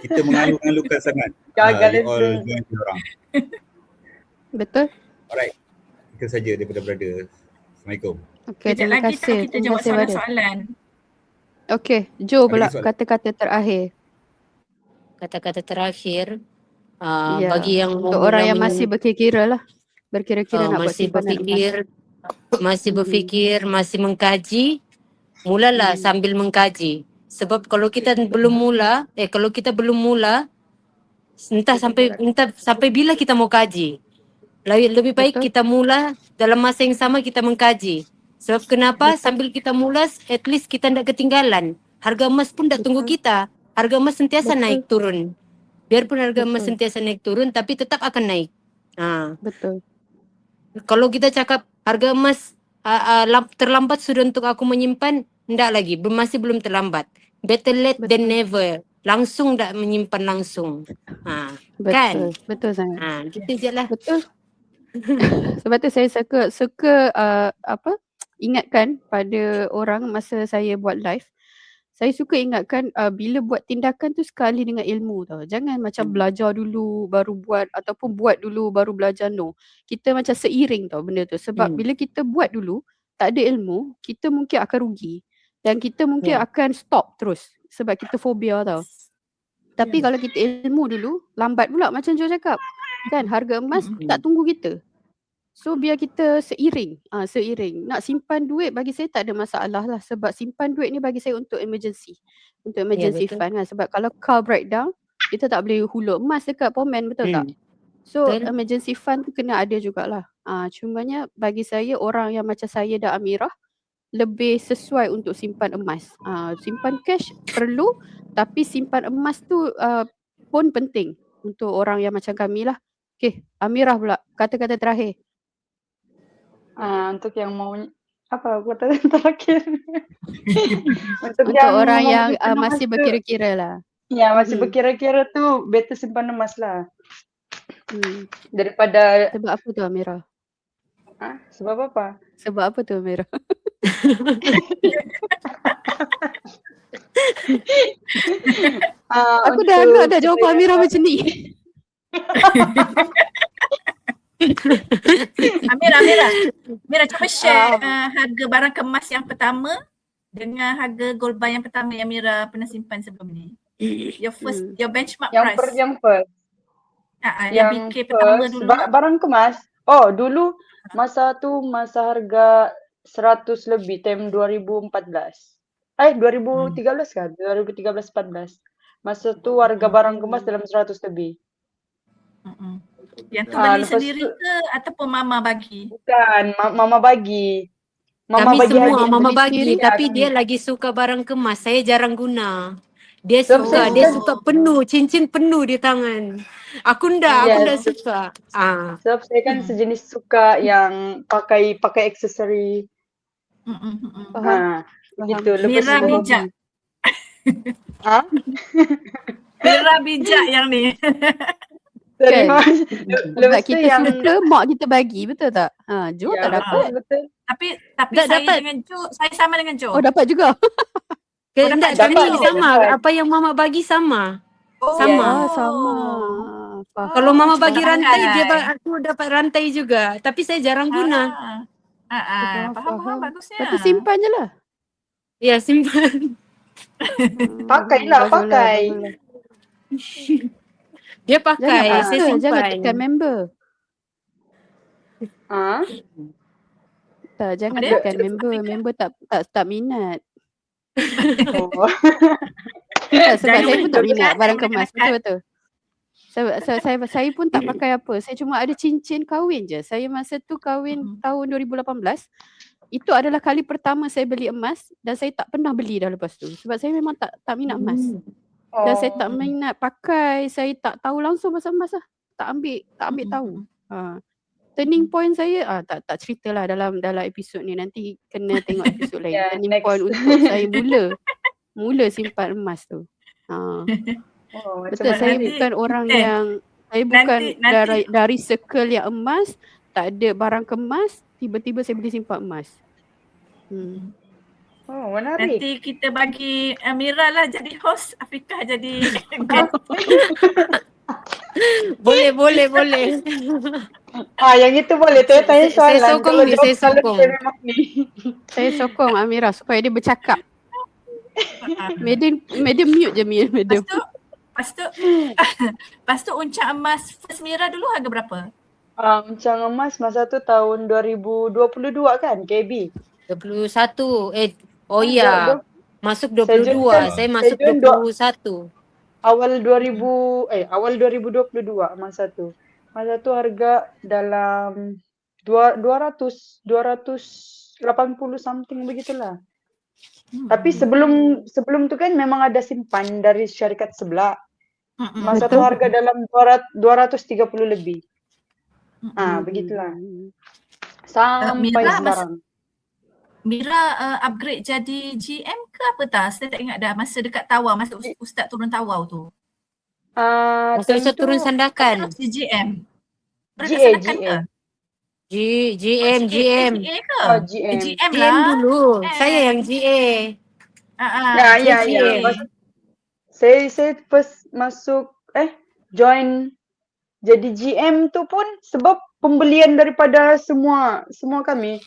Kita mengalu-alukan sangat all Gen Z orang. Betul. Alright, itu saja daripada brother. Assalamualaikum. Okay, terima kasih. Kita jawab soalan-soalan. Okay, Jo pula kata-kata terakhir. Kata-kata terakhir bagi yang untuk orang yang masih berkira-kira lah. Berkira-kira nak buat simpanan masih berfikir, masih mengkaji, mulalah sambil mengkaji. Sebab kalau kita belum mula, entah sampai bila kita mau kaji. Lebih baik kita mula dalam masa yang sama kita mengkaji. Sebab kenapa? Sambil kita mula, at least kita tidak ketinggalan. Harga emas pun tak tunggu kita. Harga emas sentiasa naik turun. Biarpun harga emas sentiasa naik turun, tapi tetap akan naik. Betul. Kalau kita cakap harga emas terlambat sudah untuk aku menyimpan, tidak lagi, masih belum terlambat. Better late than never. Langsung tak menyimpan langsung. Kan? Betul sangat. Gitu je lah. Betul. Sebab tu saya suka ingatkan pada orang masa saya buat live. Saya suka ingatkan bila buat tindakan tu sekali dengan ilmu tau. Jangan macam belajar dulu baru buat ataupun buat dulu baru belajar. No. Kita macam seiring tau benda tu. Sebab bila kita buat dulu tak ada ilmu, kita mungkin akan rugi. Dan kita mungkin akan stop terus. Sebab kita fobia tau. Tapi kalau kita ilmu dulu, lambat pula macam Jo cakap. Kan harga emas tak tunggu kita. So biar kita seiring. Nak simpan duit bagi saya tak ada masalah lah. Sebab simpan duit ni bagi saya untuk emergency. Untuk emergency fund kan. Sebab kalau car breakdown, kita tak boleh hulur emas dekat Pomen, betul tak? So emergency fund tu kena ada jugalah. Cumanya bagi saya orang yang macam saya dan Amirah lebih sesuai untuk simpan emas. Simpan cash perlu, tapi simpan emas tu pun penting untuk orang yang macam kami lah. Okay, Amirah pula kata-kata terakhir. Untuk yang mau kata terakhir. untuk orang yang masih berkira-kira lah. Ya, masih berkira-kira tu better simpan emas lah. Daripada sebab apa tu Amirah? Sebab apa? Sebab apa tu Amirah? Aku dah agak dah jawapan Amirah macam ni. Amira cuba share harga barang kemas yang pertama dengan harga gold bar yang pertama yang Amira pernah simpan sebelum ni. Your benchmark price. Yang first. Yang BK pertama dulu. Barang kemas. Dulu masa harga 100 lebih time 2014. 2013 kan? 2013-14. Masa tu harga barang kemas dalam 100 lebih. Yang tu beli sendiri ke ataupun mama bagi? Bukan, mama bagi. Mama bagi, tapi dia lagi suka barang kemas. Saya jarang guna. Dia Sebab suka, saya dia kan, suka penuh, cincin penuh di tangan. Aku ndak yes, suka. sebab saya kan sejenis suka yang pakai aksesori. Faham? Begitu. Faham. Lepas Mira tu, bijak. ah, Mira bijak yang ni. dari Kan? mana? Sebab Lepas tu kita yang, suka, mak kita bagi, betul tak? Jo ya tak dapat. betul. Tapi Tak saya dapat. dengan Jo, saya sama dengan Jo. Oh, dapat juga. Enggak, dapat kami juga. sama. Dapat. Apa yang mama bagi sama. Oh. Sama. Sama. Faham. Kalau mama cuba bagi pakai. rantai, aku dapat rantai juga. Tapi saya jarang guna. Faham, bagusnya. Lepas tu simpan je lah. Ya, simpan. Pakailah, pakai. Baguslah. Dia Jangan pakai, saya paksa, simpan. jangan tekan member. Ah, Tak, jangan Apa dia? tekan member. Member tak minat. oh. Tak, sebab Jangan saya pun tak menunjukkan, minat barang jangan kemas. menekan. Betul-betul. Saya pun tak pakai apa. Saya cuma ada cincin kahwin je. Saya masa tu kahwin tahun 2018. Itu adalah kali pertama saya beli emas dan saya tak pernah beli dah lepas tu. Sebab saya memang tak minat emas. Dan saya tak minat pakai. Saya tak tahu langsung pasal emas lah. Tak ambil tahu. Turning point saya tak ceritalah dalam episod ni. Nanti kena tengok episod lain. Yeah, Turning next. point untuk saya mula simpan emas tu. Betul, saya bukan orang yang saya bukan dari circle yang emas, tak ada barang kemas, tiba-tiba saya boleh simpan emas. Oh, menarik. Nanti kita bagi Mira lah jadi host, Afiqah jadi Boleh. Yang itu boleh. Tanya soalan. Saya sokong Kalau ni, jawab saya soalan sokong. saya memang ni. Saya sokong Amira supaya dia bercakap. Madam mute je madam. Lepas tu uncak emas first Mira dulu harga berapa? Uncang emas masa tu tahun 2022 kan, KB? 21. Oh iya. Masuk 22. Saya masuk Jun 21. Awal 2022 masa tu. Masa tu harga dalam 280 something begitulah. Tapi sebelum tu kan memang ada simpan dari syarikat sebelah. Masa tu harga dalam 230 lebih. Begitulah. Sampai sekarang. Mira upgrade jadi GM ke apa tak? Saya tak ingat dah masa dekat Tawau, masa Ustaz turun Tawau tu. Masa Ustaz turun Sandakan. GM. GM. GM. GA ke? Oh, GM. GM GM lah. dulu. Saya yang GA. Ya. Saya first masuk join jadi GM tu pun sebab pembelian daripada semua kami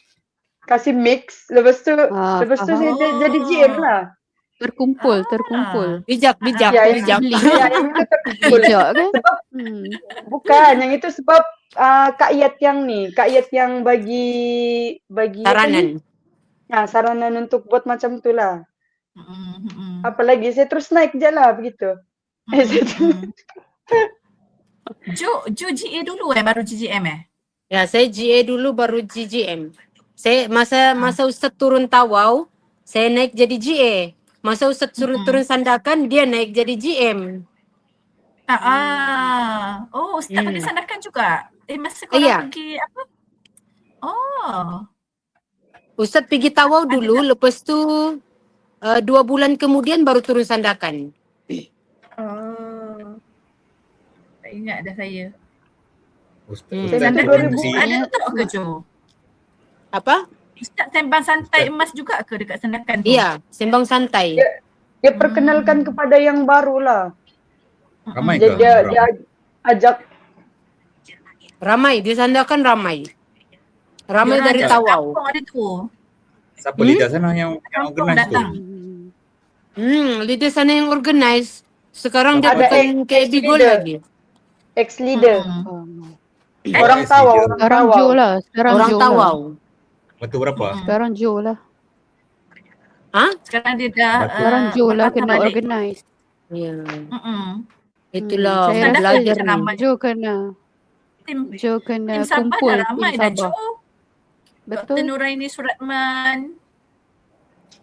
kasih mix, lepas tu saya jadi GM lah. Terkumpul. Bijak. Ya, yang itu terkumpul. Bijak kan? Sebab bukan, yang itu sebab Kak Yat yang bagi Saranan. saranan untuk buat macam tu lah. Apalagi saya terus naik je lah begitu. Jo GA dulu baru GGM Ya, saya GA dulu baru GGM. Saya masa Ustaz turun Tawau, saya naik jadi GA. Masa Ustaz turun Sandakan, dia naik jadi GM. Oh, Ustaz pergi Sandakan juga? Masa korang pergi apa? Oh. Ustaz pergi Tawau dulu, lepas tu 2 bulan kemudian baru turun Sandakan. Oh. Tak ingat dah saya. Ustaz Sandakan tu ada tak ke Jo? Apa? Ustaz sembang santai emas juga ke dekat Sandakan tu? Iya, sembang santai. Dia perkenalkan kepada yang baru lah. ramai Dia ajak. Ramai, di Sandakan ramai. Ramai Diorang dari ajak Tawau. kampung ada tu. Siapa leader sana yang organize tu? datang. Leader sana yang organize. Sekarang dia Ada bukan KB Gold ex-leader. lagi. Ex-leader. Orang Yes, Tawau, leader. orang Sekarang Tawau. Jo lah. Sekarang Orang Jo Tawau. Betul berapa? Sekarang Jo lah. Sekarang dia dah Sekarang Jo lah berpatah kena balik. organize. Ya. Mm-mm. Itulah Saya rasa belajar macam ni. ramai. Jo kena Tim Sabah kumpul dah tim ramai dah Jo. Sabah. Dr. Betul. Nuraini Suratman,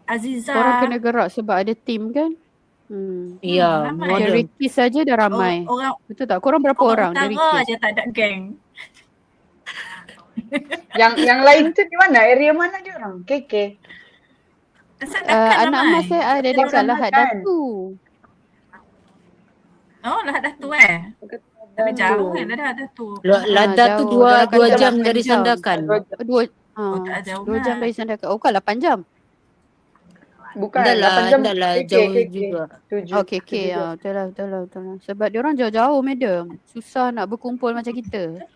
Aziza. Korang kena gerak sebab ada tim kan. Ya, ramai. The modern. Ricky saja dah ramai. Orang Betul tak? Korang berapa orang The utara Ricky? je tak ada geng. Yang lain tu di mana? Area mana dia orang? KK. Sandakan Anak ramai. mas saya ada dekat Lahad Sandakan. Datu. Oh, Lahad Datu Tapi jauh kan Lahad Datu. Lada tu Jauh. Dorang dua kata jam 8 dari jam. Sandakan. Dua, tak jauh 2 jam lah. dari Sandakan. Oh kan 8 jam. Bukan, Enggak 8 jam lah, KK, jauh KK. juga. 7. Oh KK betul lah. Sebab diorang jauh-jauh madam. Susah nak berkumpul macam kita.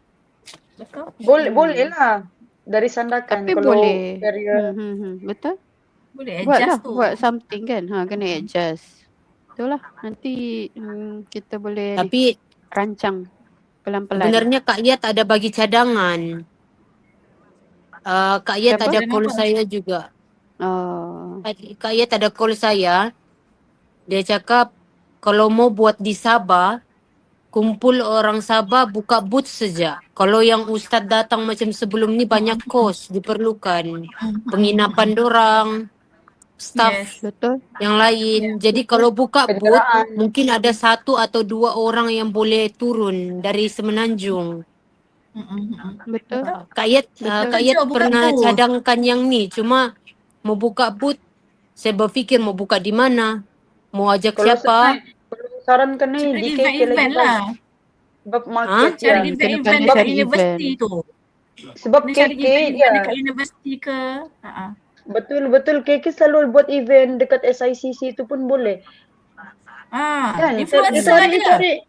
Betul. Boleh lah. Dari Sandakan. Tapi Kalau boleh. area Betul. Boleh Buat adjust lah. tu. Buat something kan. Kena adjust. Betul lah. Nanti kita boleh Tapi rancang pelan-pelan. sebenarnya Kak Yat ada bagi cadangan. Kak Yat Siapa? ada call Kenapa? saya juga. Kak Yat ada call saya. Dia cakap kalau mau buat di Sabah, kumpul orang Sabah buka booth saja. Kalau yang Ustaz datang macam sebelum ni banyak kos diperlukan. Penginapan dorang, staff Yes. Betul. yang lain. Jadi kalau buka booth, kenderaan. mungkin ada 1 atau 2 orang yang boleh turun dari Semenanjung. Betul. Kak Yat, Betul. Kak Yat Jom buka pernah booth. cadangkan yang ni. Cuma mau buka booth, saya berfikir mau buka di mana. Mau ajak Kalau siapa? sarankan ni Cari di KK lagi event-event lah. Sebab market Cari dia. kena event-event pandai dekat cari universiti event. tu. Sebab Kena cari KK event-event dia. dekat universiti ke. Betul KK selalu buat event dekat SICC tu pun boleh. Kan? Influencer Cari. Cari.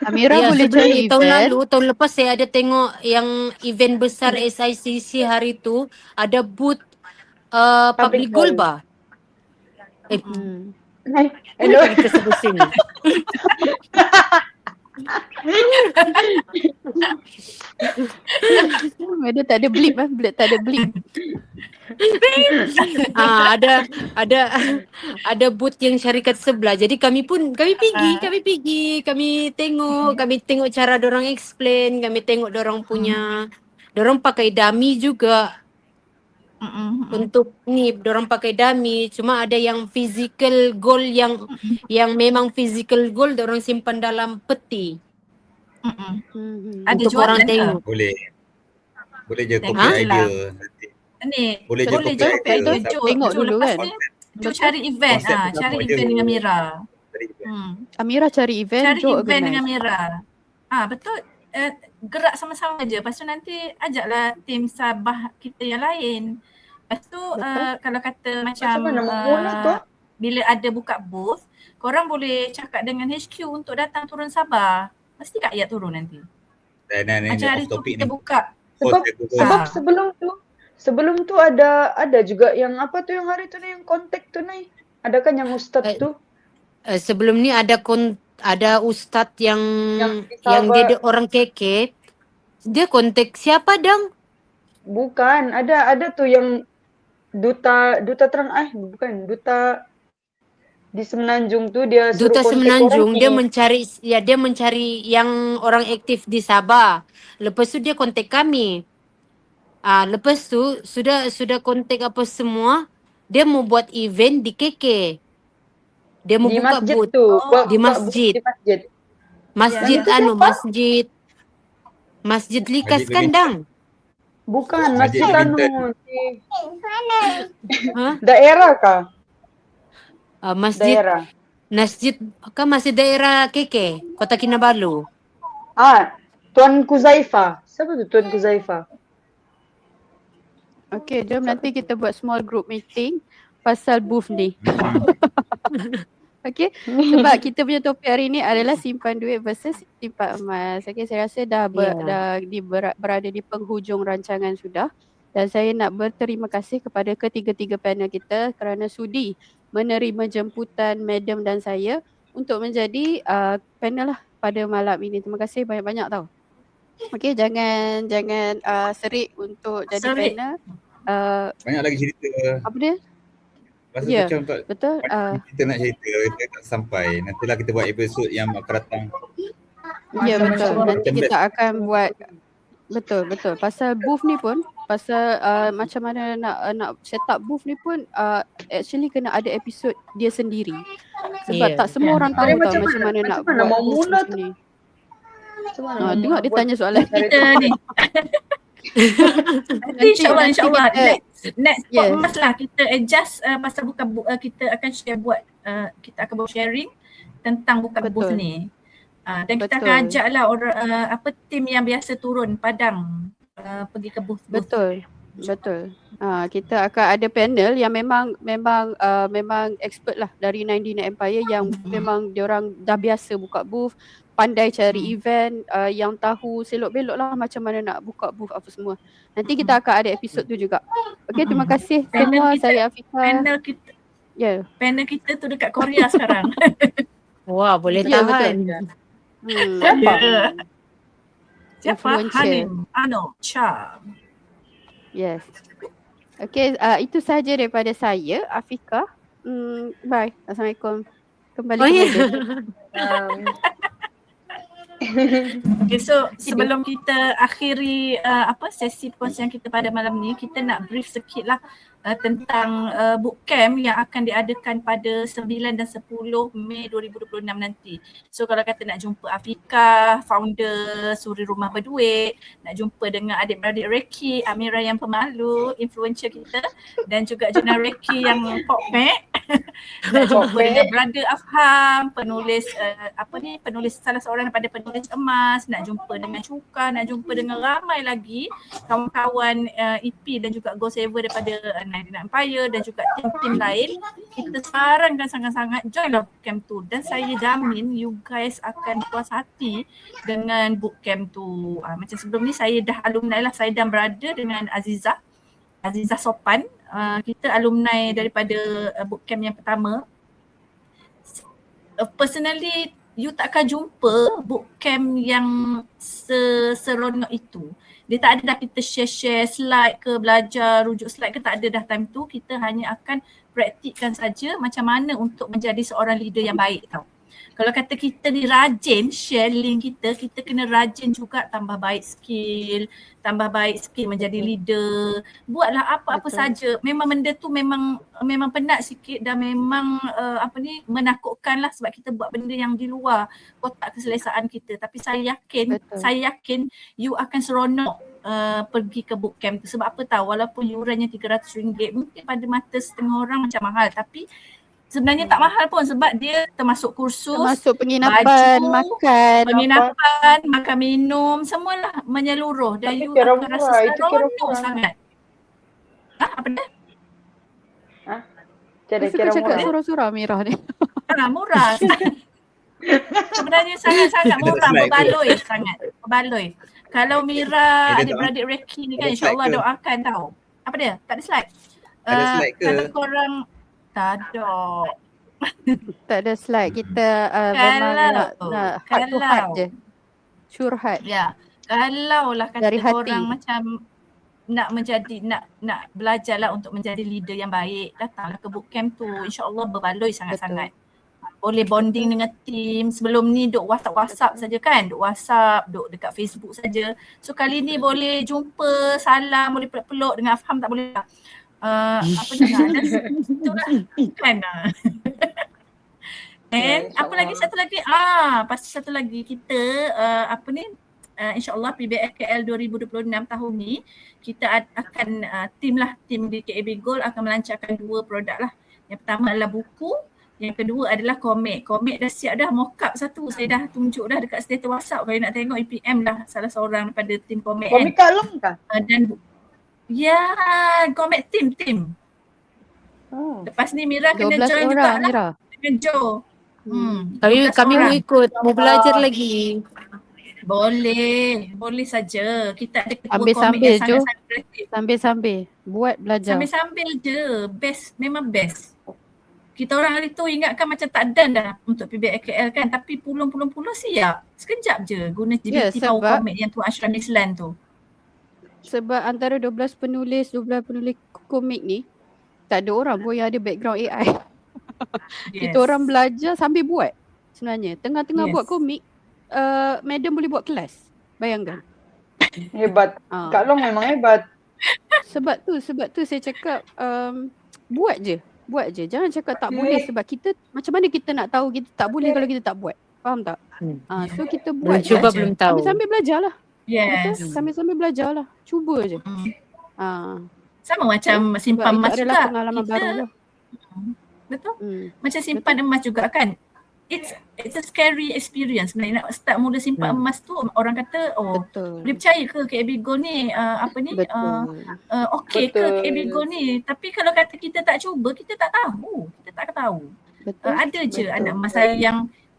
Amira Ya, boleh sebelum cari tahun event. lalu, tahun lepas saya ada tengok yang event besar SICC hari tu, ada booth public gold bar. Hello. Kita sebut sini. Dia tak ada blip tak ada blip. Ada booth yang syarikat sebelah. Jadi kami pergi, kami tengok cara dorang explain, kami tengok dorang punya, dorang pakai dummy juga. Untuk ni dorang pakai dummy, cuma ada yang physical gold yang memang physical gold dorang simpan dalam peti. Ada Untuk orang jualan ke? tengok. Boleh je copy Tengok idea. Ni, Boleh je copy idea. Tengok dulu kan. Jom cari event. Konsep Cari pertama event je. dengan Mira. Amira cari event, Cari Jo event dengan organize. Mira. Betul. Gerak sama-sama je. Lepas tu nanti ajaklah tim Sabah kita yang lain. Lepas tu kalau kata macam mana mula tu? bila ada buka booth, korang boleh cakap dengan HQ untuk datang turun Sabah. Mesti Kak Yat turun nanti. Macam hari tu kita buka. Sebab sebelum tu ada juga yang apa tu yang hari tu yang kontak tu Nai. Ada kan yang ustaz tu? Sebelum ni ada ustaz yang di dia Sabah. orang KK. Dia kontak siapa dang? Bukan, ada tu yang duta di Semenanjung tu dia suruh Duta kontak Semenanjung, orang dia ni. mencari yang orang aktif di Sabah. Lepas tu dia kontak kami. Lepas tu sudah kontak apa semua, dia mau buat event di KK. Dia mau Di buka masjid booth tu. di masjid. Di masjid. Masjid Likas Masjid kan Likas. dang? Bukan, Masjid masjid Bintan. Daerah kah? Masjid masjid daerah KK, Kota Kinabalu. Tuan Kuzaifa. Siapa tu Tuan Kuzaifa? Okay, jom nanti kita buat small group meeting pasal booth ni. Okay, sebab kita punya topik hari ni adalah simpan duit versus simpan emas. Okay, saya rasa dah berada di penghujung rancangan sudah. Dan saya nak berterima kasih kepada ketiga-tiga panel kita kerana sudi menerima jemputan madam dan saya untuk menjadi panel lah pada malam ini. Terima kasih banyak-banyak tau. Okay, jangan serik untuk jadi panel. Banyak lagi cerita. Apa dia? Rasa macam tak Betul. kita nak cerita, kita tak sampai. Nantilah kita buat episod yang akan datang. Ya betul. Nanti kita akan buat Betul. Pasal booth ni pun, pasal macam mana nak set up booth ni pun actually kena ada episod dia sendiri. Sebab tak semua orang tahu tau macam mana nak buat mau booth mula macam ni. Macam mana? Tengok dia tanya soalan. Kita ni. Nanti insyaAllah next podcast lah kita adjust pasal buka kita akan share kita akan buat sharing tentang buka booth ni. Dan kita akan ajak lah orang tim yang biasa turun Padang pergi ke booth. Betul. Kita akan ada panel yang memang expert lah dari 99 Empire yang memang diorang dah biasa buka booth, pandai cari event, yang tahu selok-belok lah macam mana nak buka booth apa semua. Nanti kita akan ada episod tu juga. Okay, terima kasih semua. Saya Afika. Panel kita tu dekat Korea sekarang. Wah, boleh tahan. Siapa? Hanim Cha. Yes. Okay, itu sahaja daripada saya, Afika. Bye. Assalamualaikum. Kembali ke Okay, so sebelum kita akhiri sesi perkongsian kita pada malam ni, kita nak brief sikit lah tentang bootcamp yang akan diadakan pada 9 dan 10 Mei 2026 nanti. So kalau kata nak jumpa Afika, founder Suri Rumah Berduit, nak jumpa dengan adik-beradik Reki, Amira yang pemalu, influencer kita, dan juga Juna Reki yang popmek, nak jumpa dengan Brother Afham, penulis penulis salah seorang daripada penulis emas, nak jumpa dengan Cuka, nak jumpa dengan ramai lagi kawan-kawan EP dan juga Go Saver daripada 99 Empire dan juga tim-tim lain. Kita sarankan sangat-sangat join lah bootcamp tu, dan saya jamin you guys akan puas hati dengan bootcamp tu. Macam sebelum ni saya dah alumni lah, saya dan brother dengan Aziza Sopan, kita alumni daripada bootcamp yang pertama. Personally you takkan jumpa bootcamp yang seronok itu. Dia tak ada dah kita share slide ke, belajar rujuk slide ke, tak ada dah time tu. Kita hanya akan praktikkan saja macam mana untuk menjadi seorang leader yang baik tau. Kalau kata kita ni rajin share link kita kena rajin juga tambah baik skill menjadi leader. Buatlah apa-apa saja. Memang benda tu memang penat sikit dan memang menakutkan lah sebab kita buat benda yang di luar kotak keselesaan kita. Tapi saya yakin you akan seronok pergi ke bootcamp tu. Sebab apa tahu, walaupun yurannya RM300 mungkin pada mata setengah orang macam mahal, tapi sebenarnya tak mahal pun sebab dia termasuk kursus, termasuk penginapan, makan minum, semualah menyeluruh dan you akan rasa seronok sangat. Apa dia? Suka cakap surah-surah Mira ni. Murah. Sebenarnya sangat-sangat murah, berbaloi. Kalau Mira, adik-beradik Reki ni kan insyaAllah doakan tahu. Apa dia? Tak ada slide? Ada slide ke? Kalau korang tak ada slide. Kita memang nak heart to heart je. Curhat. Ya. Kalau lah kata dari hati. Korang macam nak belajarlah untuk menjadi leader yang baik, datanglah ke bootcamp tu. InsyaAllah berbaloi sangat-sangat. Boleh bonding dengan team. Sebelum ni duk WhatsApp saja kan, duk dekat Facebook saja. So kali ni boleh jumpa, salam, boleh peluk-peluk. Dengan Afham tak boleh lah. Itulah kan. And satu lagi kita insyaAllah PBFKL 2026 tahun ni kita akan tim di KAB Gold akan melancarkan 2 produk lah. Yang pertama adalah buku, yang kedua adalah komik dah siap dah, mock-up satu saya dah tunjuk dah dekat status WhatsApp. Kalau nak tengok EPM dah salah seorang daripada tim komik Komik Kak Long kah? Dan komik tim. Lepas ni Mira kena join juga lah dengan Jo. Kami mau ikut, mau belajar lagi. Boleh saja. Kita ada ketua komik yang sangat-sangat kreatif. Sambil buat belajar. Sambil je. Memang best. Kita orang hari tu ingatkan macam tak dan dah untuk PBFKL kan, tapi puluh siap. Sekejap je guna GPT power komik yang tu Ashraf Islan tu. Sebab antara 12 penulis komik ni, tak ada orang pun yang ada background AI. Kita orang belajar sambil buat sebenarnya. Tengah-tengah buat komik, madam boleh buat kelas. Bayangkan. Hebat. Kak Long memang hebat. Sebab tu saya cakap buat je. Jangan cakap tak boleh sebab kita macam mana kita nak tahu kita tak boleh kalau kita tak buat. Faham tak? So kita buat Belum cuba je. belum tahu. Sambil-sambil belajar lah. Yes. Betul? Sambil-sambil belajar lah. Cuba je. Sama macam simpan Sebab emas itu adalah juga. pengalaman Kita, baru lah. betul? Macam simpan emas juga kan. It's a scary experience sebenarnya. Nak start mula simpan emas tu orang kata Betul. boleh percaya ke KB Gold ni okey ke KB Gold ni. Tapi kalau kata kita tak cuba, kita tak tahu. Kita tak tahu. Betul. Ada je anak emas saya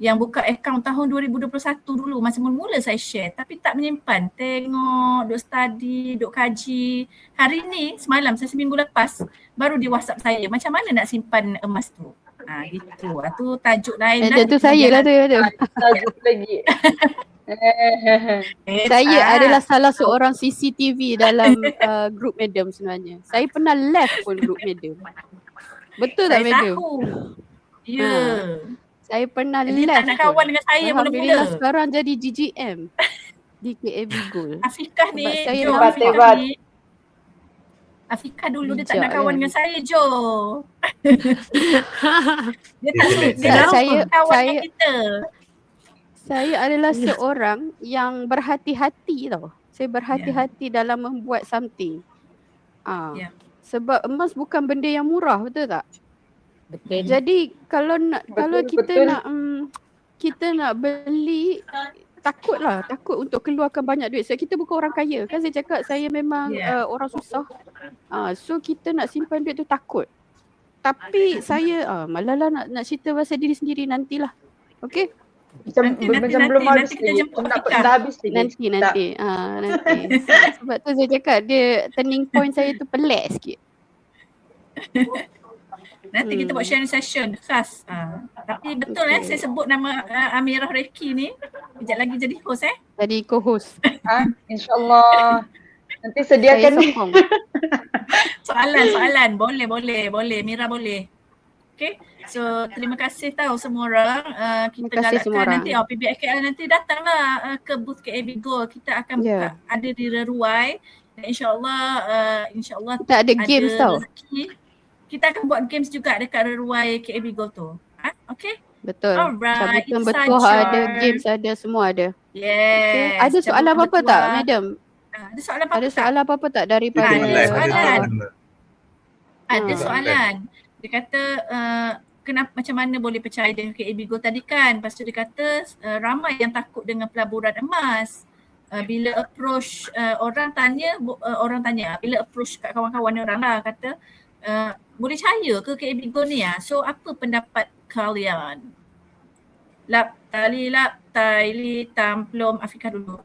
yang buka akaun tahun 2021 dulu, masa mula-mula saya share tapi tak menyimpan. Tengok, duk study, duk kaji. Hari ni semalam saya seminggu lepas baru di WhatsApp saya macam mana nak simpan emas tu. Gitu. Tu tajuk lain dah. Tentu saya lah tu. Tajuk lagi. Saya adalah salah seorang CCTV dalam group Madam sebenarnya. Saya pernah left pun group Madam. Betul tak Madam? Tahu. Ya. Saya pernah Dia left tak nak kawan dengan saya Alhamdulillah mula-mula. sekarang jadi GGM di KAB Gold. Afikah ni, Sebab saya Jo, nak Afikah ni. Afikah dulu dia tak Bijak nak kawan kan? dengan saya, Jo. Dia tak suka, dia Tak, nak kawan saya- dengan kita. Saya adalah seorang yang berhati-hati tau. Saya berhati-hati dalam membuat something. Ya. Sebab emas bukan benda yang murah, betul tak? Betul. Jadi kalau kita betul. kita nak beli takut untuk keluarkan banyak duit. Sebab kita bukan orang kaya. Kan saya cakap saya memang orang susah. So kita nak simpan duit tu takut. Tapi saya malah lah nak cerita pasal diri sendiri nantilah. Okay? Nanti, belum habis nanti kita lagi. jemput Tak Afikah. dah habis lagi. Nanti. Nanti. Sebab tu saya cakap dia turning point saya tu pelik sikit. Nanti kita buat sharing session khas. Tapi betul saya sebut nama Amirah Reki ni. Kejap lagi jadi host Jadi co-host. InsyaAllah. Nanti Saya sediakan ni. sokong. Soalan. Boleh. Mira boleh. Okay. So terima kasih tahu semua orang. Kita Terima kasih semua galakkan orang. nanti PBIKL nanti datanglah ke booth KAB Gold. Kita akan buka ada di Reruai. Dan insyaAllah Kita ada games tau. rezeki. Kita akan buat games juga dekat Reruai KAB Gold tu. Okay? Betul. Alright. Cabutan betul ada, games ada, semua ada. Yes. Ada soalan apa-apa Cabutan tak, betuah. Madam? Ada soalan apa-apa Ada tak? soalan apa-apa tak daripada Ada Live, soalan. soalan. Ada soalan. Dia kata kenapa, macam mana boleh percaya dengan KAB Gold tadi kan. Lepas tu dia kata ramai yang takut dengan pelaburan emas. Bila approach orang tanya bila approach kat kawan-kawan orang lah kata boleh percaya ke KAB Gold ni So apa pendapat kalian? Lap Taili Tamplom Afikah dulu.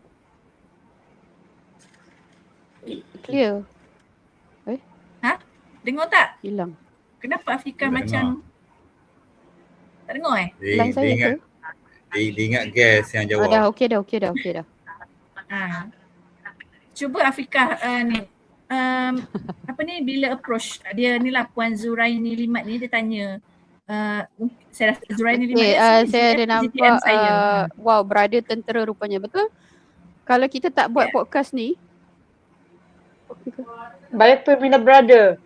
clear? Dengar tak? Hilang. Kenapa Afikah Tak macam tak dengar Line saya Dia ke? dia ingat guest yang jawab. Dah okey dah. Cuba Afikah ni apa ni bila approach dia ni lah Puan Zuraini Limat ni dia tanya saya rasa Zuraini Limat ni saya ada nampak GTM saya. wow, brother tentera rupanya, betul? Kalau kita tak buat podcast ni, Baik tu Mina Brother.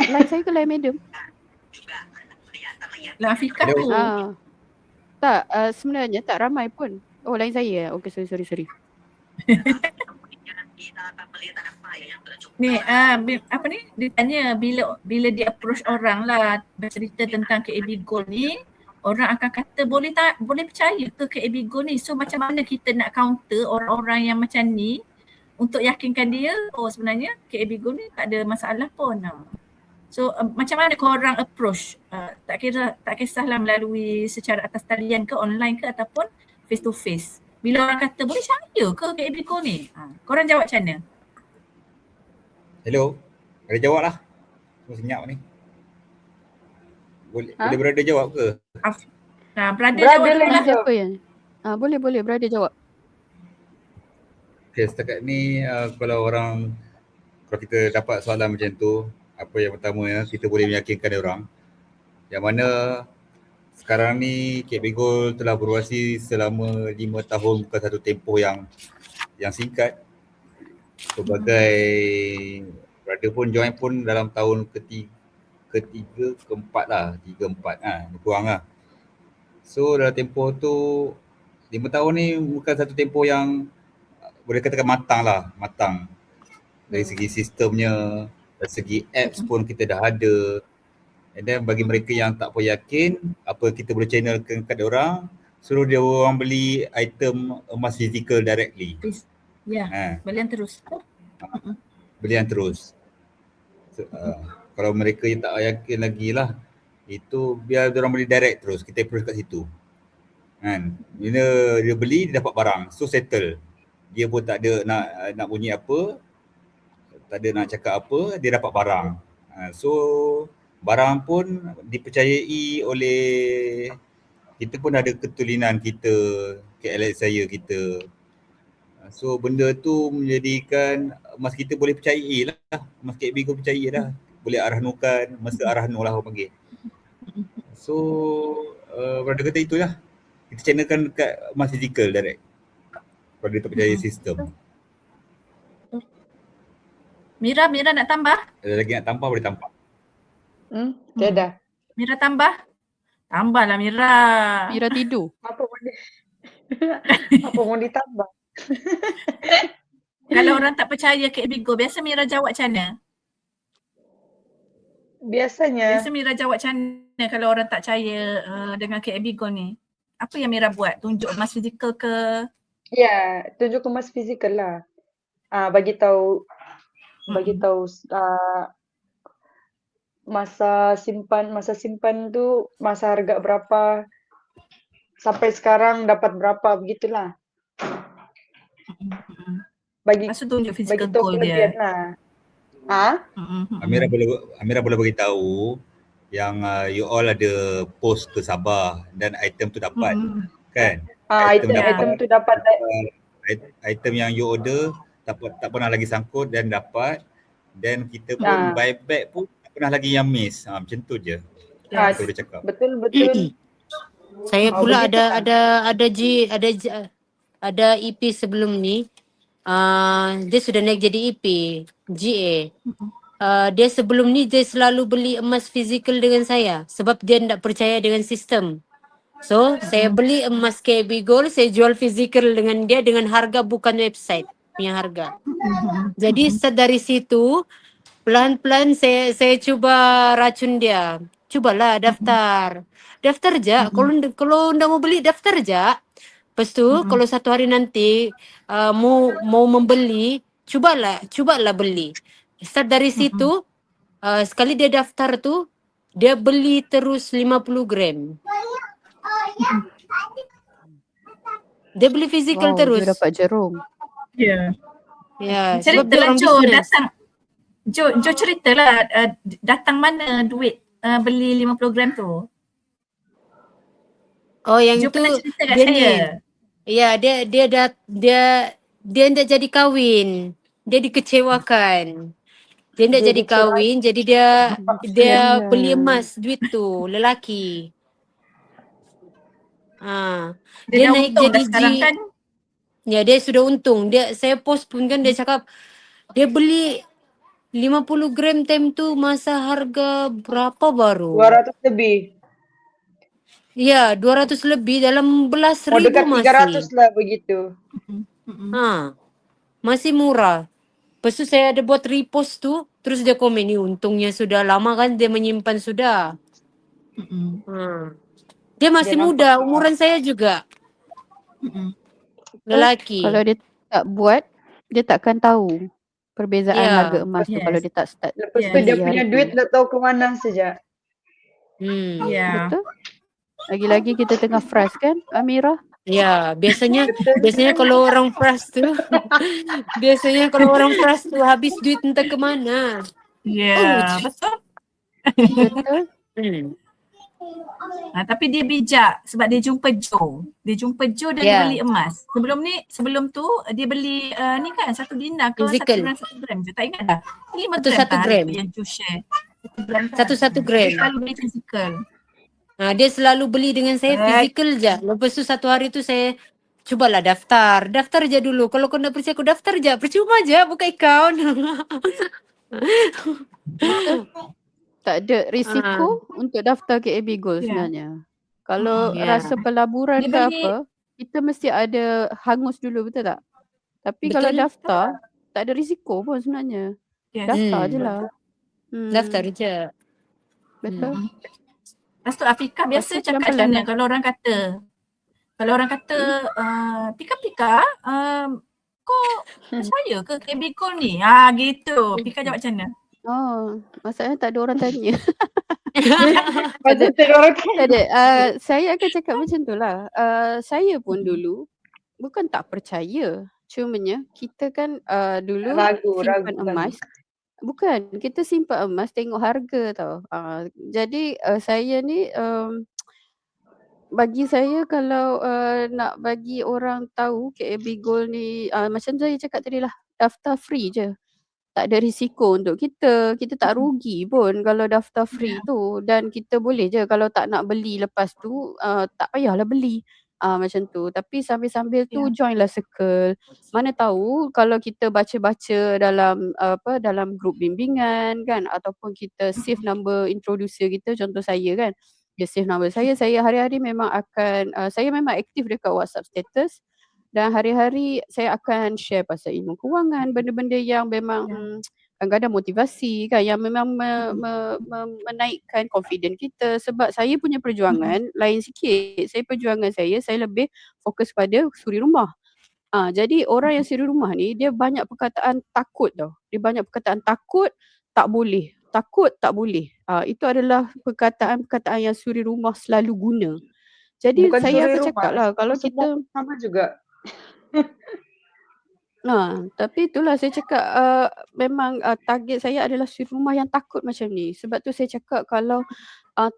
line saya ke line Madam? Lah Afikah Hello. tu. Tak, sebenarnya tak ramai pun. Oh, line saya. Okay, sorry. Ni apa ni dia tanya bila dia approach orang lah bercerita tentang KAB Gold ni, orang akan kata boleh percaya ke KAB Gold ni. So macam mana kita nak counter orang-orang yang macam ni untuk yakinkan dia sebenarnya KAB Gold ni tak ada masalah pun. So macam mana korang approach? Tak kisahlah melalui secara atas talian ke online ke ataupun face to face. Bila orang kata boleh percaya ke KAB Gold ni? Korang jawab macam mana? Hello. Ada jawab lah. Semua senyap ni. Boleh brother jawab ke? Brother Brother jawab dulu lagi lah. jawab. Siapa yang? Boleh, brother jawab. Okay, setakat ni kalau kita dapat soalan macam tu, apa yang pertama kita boleh meyakinkan dia orang yang mana sekarang ni KAB Gold telah beroperasi selama 5 tahun, bukan satu tempoh yang singkat. Pelbagai brother pun join pun dalam tahun ketiga, keempat lah. 3-4 lebih kurang lah. So dalam tempoh tu 5 tahun ni bukan satu tempoh yang boleh katakan matang. Dari segi sistemnya, dari segi apps pun kita dah ada. And then bagi mereka yang tak apa yakin, apa kita boleh channelkan kat orang, suruh dia orang beli item emas physical directly. Ya, belian terus. Belian terus. So, kalau mereka yang tak yakin lagi lah, itu biar dia orang beli direct terus, kita approach kat situ. Kan? Bila dia beli, dia dapat barang. So settle. Dia pun tak ada nak bunyi apa, tak ada nak cakap apa, dia dapat barang. So barang pun dipercayai oleh kita pun ada ketulinan kita, KLX saya kita. So benda tu menjadikan emas kita boleh percayai lah. Emas KB kau percayai dah. Boleh arahnukan, masa arahnu lah orang panggil. So berada kata itulah. Kita channelkan kat emas physical direct. Kalau dia tak percaya sistem. Mira nak tambah? Ada lagi nak tambah boleh tambah. Tiada. Mira tambah? Tambahlah Mira. Mira tidur. Apa boleh? Apa mau ditambah? Kalau orang tak percaya Kak Bigo, biasa Mira jawab macam mana? Biasanya Biasa Mira jawab macam mana kalau orang tak percaya dengan Kak Bigo ni? Apa yang Mira buat? Tunjuk emas fizikal ke? ya, tunjuk emas fizikal lah. Bagi tahu masa simpan tu masa harga berapa, sampai sekarang dapat berapa, begitulah. Bagi Maksud tunjuk physical tahu goal dia. kelebihan lah. Amira boleh beritahu yang you all ada post ke Sabah dan item tu dapat kan? Item tu dapat. Item yang you order tak pernah lagi sangkut dan dapat, dan kita pun buy back pun tak pernah lagi yang miss. Macam tu je. Kita boleh cakap. Betul. Saya pula ada EP sebelum ni. Dia sudah naik jadi EP GA. Dia sebelum ni dia selalu beli emas fizikal dengan saya sebab dia tidak percaya dengan sistem. So saya beli emas KB Gold, saya jual fizikal dengan dia dengan harga bukan website punya harga. Jadi dari situ pelan-pelan saya cuba racun dia. Cubalah daftar je. Kalau ndak mau beli daftar je. Lepas tu kalau satu hari nanti mau membeli, cubalah beli. Start dari situ, sekali dia daftar tu, dia beli terus 50 gram. Dia beli fizikal terus. Dia dapat jarum. Ya. Ya, sebab Cerita dia lah orang Jo, bisnes. datang. Jo ceritalah datang mana duit beli 50 gram tu? Oh yang Jo itu pernah cerita kat dia saya. ni. Ya, dia hendak jadi kahwin. Dia dikecewakan. Dia hendak jadi kahwin, jadi dia beli emas duit tu, lelaki. Dia dah naik untung jadi dah sekarang kan? Ya, dia sudah untung. Saya post pun kan dia cakap dia beli 50 gram time tu masa harga berapa baru? 200 lebih. Ya, 200 lebih dalam belas Mau ribu dekat masih. 300 lah begitu. Masih murah. Lepas tu saya ada buat repost tu, terus dia komen ni untungnya sudah lama kan dia menyimpan sudah. Dia masih Dia muda, nampak umuran saya juga. Lelaki. Kalau dia tak buat, dia takkan tahu perbezaan Ya. harga emas tu kalau dia tak start. Lepas tu Yes. dia beli punya hari tu. duit tak tahu ke mana saja. Ya. Betul? Lagi-lagi kita tengah frust kan, Amira? Ya, biasanya kalau orang frust tu habis duit entah ke mana. Ya, betul. Betul? Tapi dia bijak sebab dia jumpa Jo. Dia jumpa Jo dan dia Ya. beli emas. Sebelum tu dia beli ni kan 1 dinar ke Physical. 1 gram je. Tak ingat dah. 5 Atau gram 1 tak gram. hari tu yang Jo share. 1 gram kan? 1 Dia gram. selalu beli fizikal. Dia selalu beli dengan saya fizikal je. Lepas tu satu hari tu saya Cobalah daftar je dulu. Kalau kau nak percaya aku daftar je, percuma je buka account. Tak ada risiko untuk daftar KAB Gold sebenarnya. Kalau rasa pelaburan Dia ke beli- apa, kita mesti ada hangus dulu, betul tak? Tapi Betul. kalau daftar, tak ada risiko pun sebenarnya. Yes. Daftar je lah. Daftar je. Betul. Lepas tu Afika biasa Lepas tu cakap macam pelan-pelan mana lah. kalau orang kata Pika, kau percaya ke KB Gold ni? Gitu. Pika jawab macam mana? Oh, masalahnya tak ada orang tanya. Macam tak ada orang Tak ada. Saya akan cakap macam tu lah. Saya pun dulu bukan tak percaya. Cumanya kita kan dulu simpan emas. Bukan, kita simpan emas tengok harga tau. Jadi saya ni bagi saya kalau nak bagi orang tahu KAB Gold ni macam saya cakap tadi lah, daftar free je. Tak ada risiko untuk kita. Kita tak rugi pun kalau daftar free tu. Dan kita boleh je kalau tak nak beli lepas tu tak payahlah beli. Macam tu. Tapi sambil-sambil tu joinlah circle. Mana tahu kalau kita baca-baca dalam grup bimbingan kan, ataupun kita save number introducer kita, contoh saya kan. Dia save number saya hari-hari memang akan saya memang aktif dekat WhatsApp status. Dan hari-hari saya akan share pasal ilmu kewangan, benda-benda yang memang kadang-kadang motivasi kan, yang memang menaikkan confidence kita. Sebab saya punya perjuangan lain sikit. Perjuangan saya lebih fokus pada suri rumah. Jadi orang yang suri rumah ni dia banyak perkataan takut tau. Dia banyak perkataan takut, tak boleh. Takut, tak boleh. Itu adalah perkataan-perkataan yang suri rumah selalu guna. Jadi Bukan saya suri akan rumah, cakap lah kalau semua kita sama juga. tapi itulah saya cakap memang target saya adalah suri rumah yang takut macam ni. Sebab tu saya cakap kalau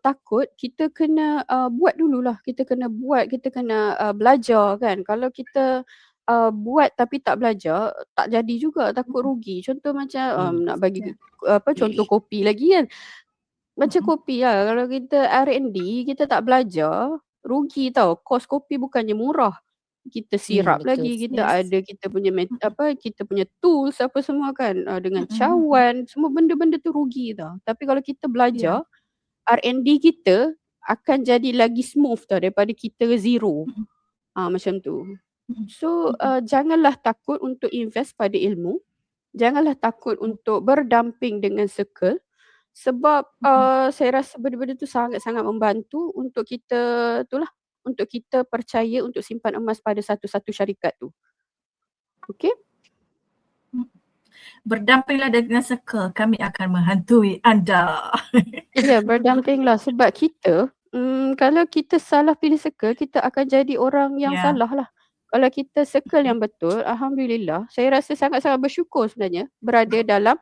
takut, kita kena buat dululah. Kita kena buat, kita kena belajar kan. Kalau kita buat tapi tak belajar, tak jadi juga, takut rugi. Contoh macam nak bagi contoh kopi lagi kan. Macam kopi lah, kalau kita R&D, kita tak belajar, rugi tau. Kos kopi bukannya murah. Kita sirap betul. lagi, kita ada kita punya kita punya tools apa semua kan, dengan cawan, semua benda-benda tu rugi tau. Tapi kalau kita belajar, R&D kita akan jadi lagi smooth tau daripada kita zero. Macam tu. So janganlah takut untuk invest pada ilmu. Janganlah takut untuk berdamping dengan circle. Sebab saya rasa benda-benda tu sangat-sangat membantu untuk kita untuk kita percaya untuk simpan emas pada satu-satu syarikat tu. Okey? Berdampinglah dengan circle, kami akan menghantui anda. Ya, berdampinglah sebab kita kalau kita salah pilih circle, kita akan jadi orang yang salah lah. Kalau kita circle yang betul, alhamdulillah, saya rasa sangat-sangat bersyukur sebenarnya berada dalam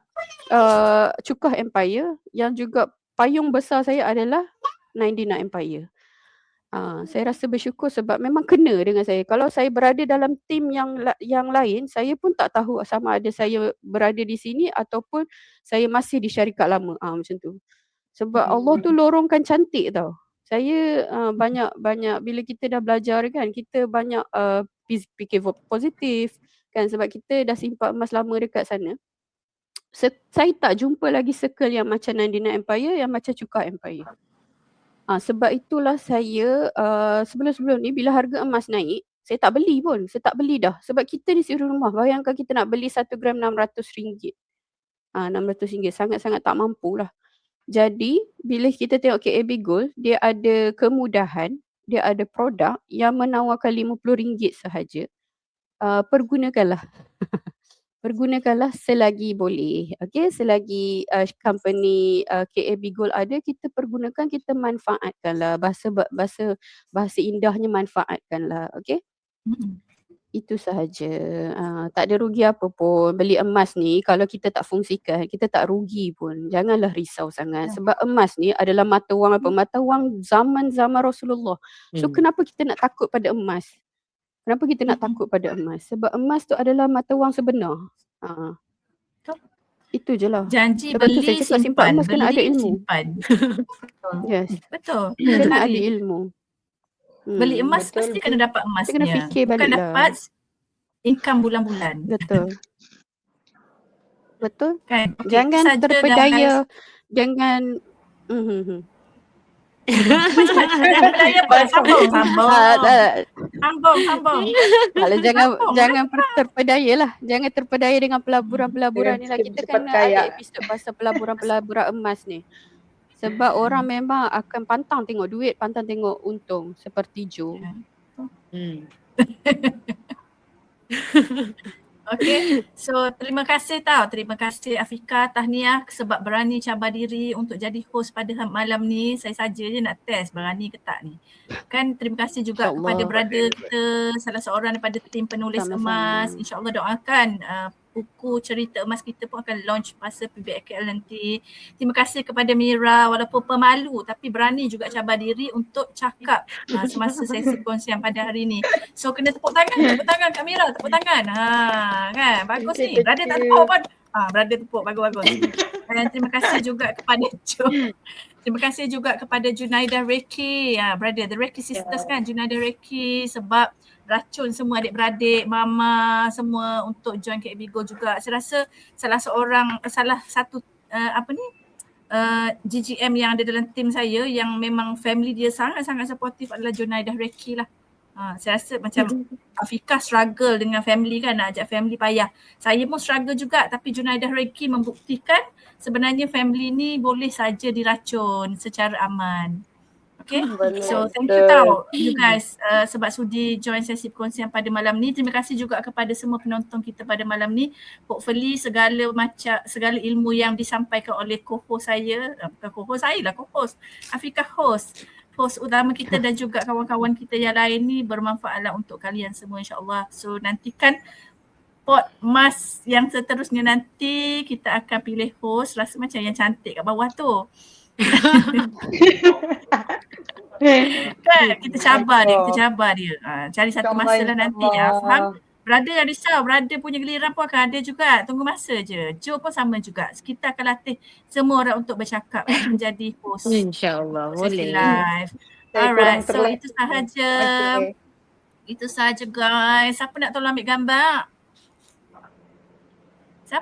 Cukah Empire, yang juga payung besar saya adalah 99 Empire. Saya rasa bersyukur sebab memang kena dengan saya. Kalau saya berada dalam tim yang lain, saya pun tak tahu sama ada saya berada di sini ataupun saya masih di syarikat lama. Macam tu. Sebab Allah tu lorongkan cantik tau. Saya banyak bila kita dah belajar kan, kita banyak fikir positif kan, sebab kita dah simpan emas lama dekat sana. Saya tak jumpa lagi circle yang macam 99 Empire, yang macam Cukah Empire. Sebab itulah saya sebelum-sebelum ni bila harga emas naik, saya tak beli pun. Saya tak beli dah. Sebab kita di suri rumah, bayangkan kita nak beli 1 gram RM600. RM600 sangat-sangat tak mampu lah. Jadi bila kita tengok KAB Gold, dia ada kemudahan, dia ada produk yang menawarkan RM50 sahaja. Pergunakanlah. Pergunakanlah selagi boleh. Okey, selagi company KAB Gold ada, kita pergunakan, kita manfaatkanlah. Bahasa indahnya manfaatkanlah. Okey? Itu sahaja. Tak ada rugi apa pun. Beli emas ni kalau kita tak fungsikan, kita tak rugi pun. Janganlah risau sangat. Sebab emas ni adalah mata wang apa? Mata wang zaman-zaman Rasulullah. So kenapa kita nak takut pada emas? Kenapa kita nak takut pada emas? Sebab emas tu adalah mata wang sebenar. Itu je lah. Janji Sebab tu beli, saya cakap simpan emas kena ada ilmu. simpan. Yes. Betul. Kena ada ilmu. Beli emas betul. mesti kena dapat Kita kena emasnya. fikir Bukan balik lah. dapat income bulan-bulan. Betul. Betul. Kan? Okay, Jangan saja terpedaya. guys. Jangan. Jangan berdaya apa? Sambung. Kalau jangan Sambung. terpedaya lah. Jangan terpedaya dengan pelaburan-pelaburan ni lah. Dengan Kita cepat kena kaya. ada episod pasal pelaburan-pelaburan emas ni. Sebab orang memang akan pantang tengok duit, pantang tengok untung seperti Joe. Okay, so terima kasih terima kasih Afika, tahniah sebab berani cabar diri untuk jadi host pada malam ni. Saya saja je nak test berani ke tak ni. Kan terima kasih juga InsyaAllah. kepada brother kita, salah seorang daripada tim penulis Sama-sama. emas. InsyaAllah doakan buku cerita emas kita pun akan launch masa PBKL nanti. Terima kasih kepada Mira, walaupun pemalu tapi berani juga cabar diri untuk cakap semasa sesi kongsian pada hari ni. So kena tepuk tangan Kak Mira, tepuk tangan. Kan bagus Okay, ni. Brother tak thank you. tepuk pun. Brother tepuk, bagus. Dan terima kasih juga kepada terima kasih juga kepada Junaida Reki, brother, the Reki sisters kan, Junaida Reki, sebab racun semua adik-beradik, mama semua untuk join KB Go juga. Saya rasa salah satu GGM yang ada dalam tim saya yang memang family dia sangat-sangat supportive adalah Junaida Reki lah. Saya rasa macam Afika struggle dengan family kan, nak ajak family payah. Saya pun struggle juga, tapi Junaida Reki membuktikan sebenarnya family ni boleh saja diracun secara aman. Okay, so thank you you guys sebab sudi join sesi perkongsian pada malam ni. Terima kasih juga kepada semua penonton kita pada malam ni. Hopefully segala ilmu yang disampaikan oleh co-host saya, bukan co-host saya lah, co-host Afika, host utama kita dan juga kawan-kawan kita yang lain ni bermanfaatlah untuk kalian semua, insyaAllah. So nantikan pot emas yang seterusnya, nanti kita akan pilih host rasa macam yang cantik kat bawah tu. Kan kita cabar dia. Cari satu masa lah nanti. Faham? Brother yang risau, brother punya giliran pun akan ada juga. Tunggu masa je. Joe pun sama juga. Kita akan latih semua orang untuk bercakap menjadi host. InsyaAllah boleh. Live. Alright, so itu sahaja. Itu sahaja guys. Siapa nak tolong ambil gambar? Kita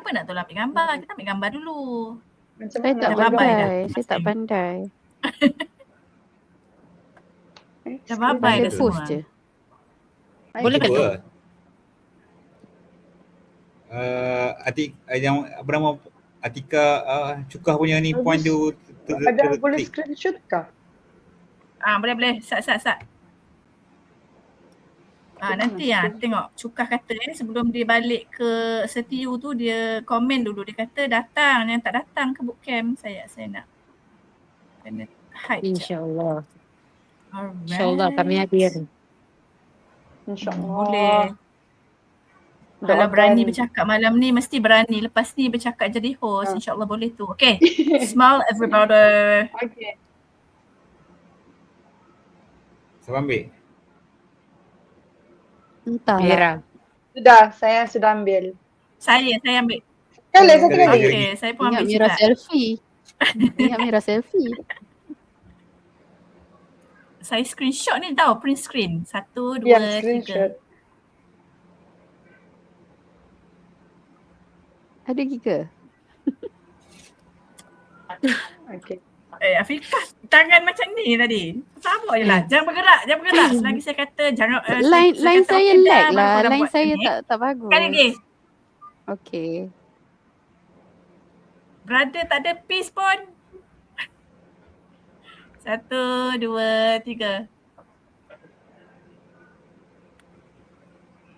ambil gambar dulu. Saya tak pandai. Dah babai dah post semua. je. Boleh ke tu? Yang apa nama Atika Cukah punya ni point tu ada boleh screenshot kah? Boleh. Sat. Nanti tengok Cukah kata sebelum dia balik ke Setiu tu dia komen dulu, dia kata datang, yang tak datang ke bootcamp saya nak kena hide. InsyaAllah. Alright. InsyaAllah kami hadir. InsyaAllah. Boleh. Kalau berani bercakap malam ni, mesti berani lepas ni bercakap jadi host. InsyaAllah boleh tu. Okay. Smile everybody. Okay. Siapa ambil? Entahlah. Mira. Sudah, saya sudah ambil. Saya ambil. Satu lagi. Okay, saya pun Ingat ambil Mira juga. selfie. Saya screenshot ni tau, print screen. 1, 2, Ya, 3. screenshot. Ada giga. Okay. Afika, tangan macam ni tadi. Sabar je lah. Jangan bergerak. Selagi saya kata jangan. Line saya okay, lag dah, lah. korang Line buat saya ni. tak bagus. Sekali lagi. Okay. Brother tak ada peace pun. 1, 2, 3.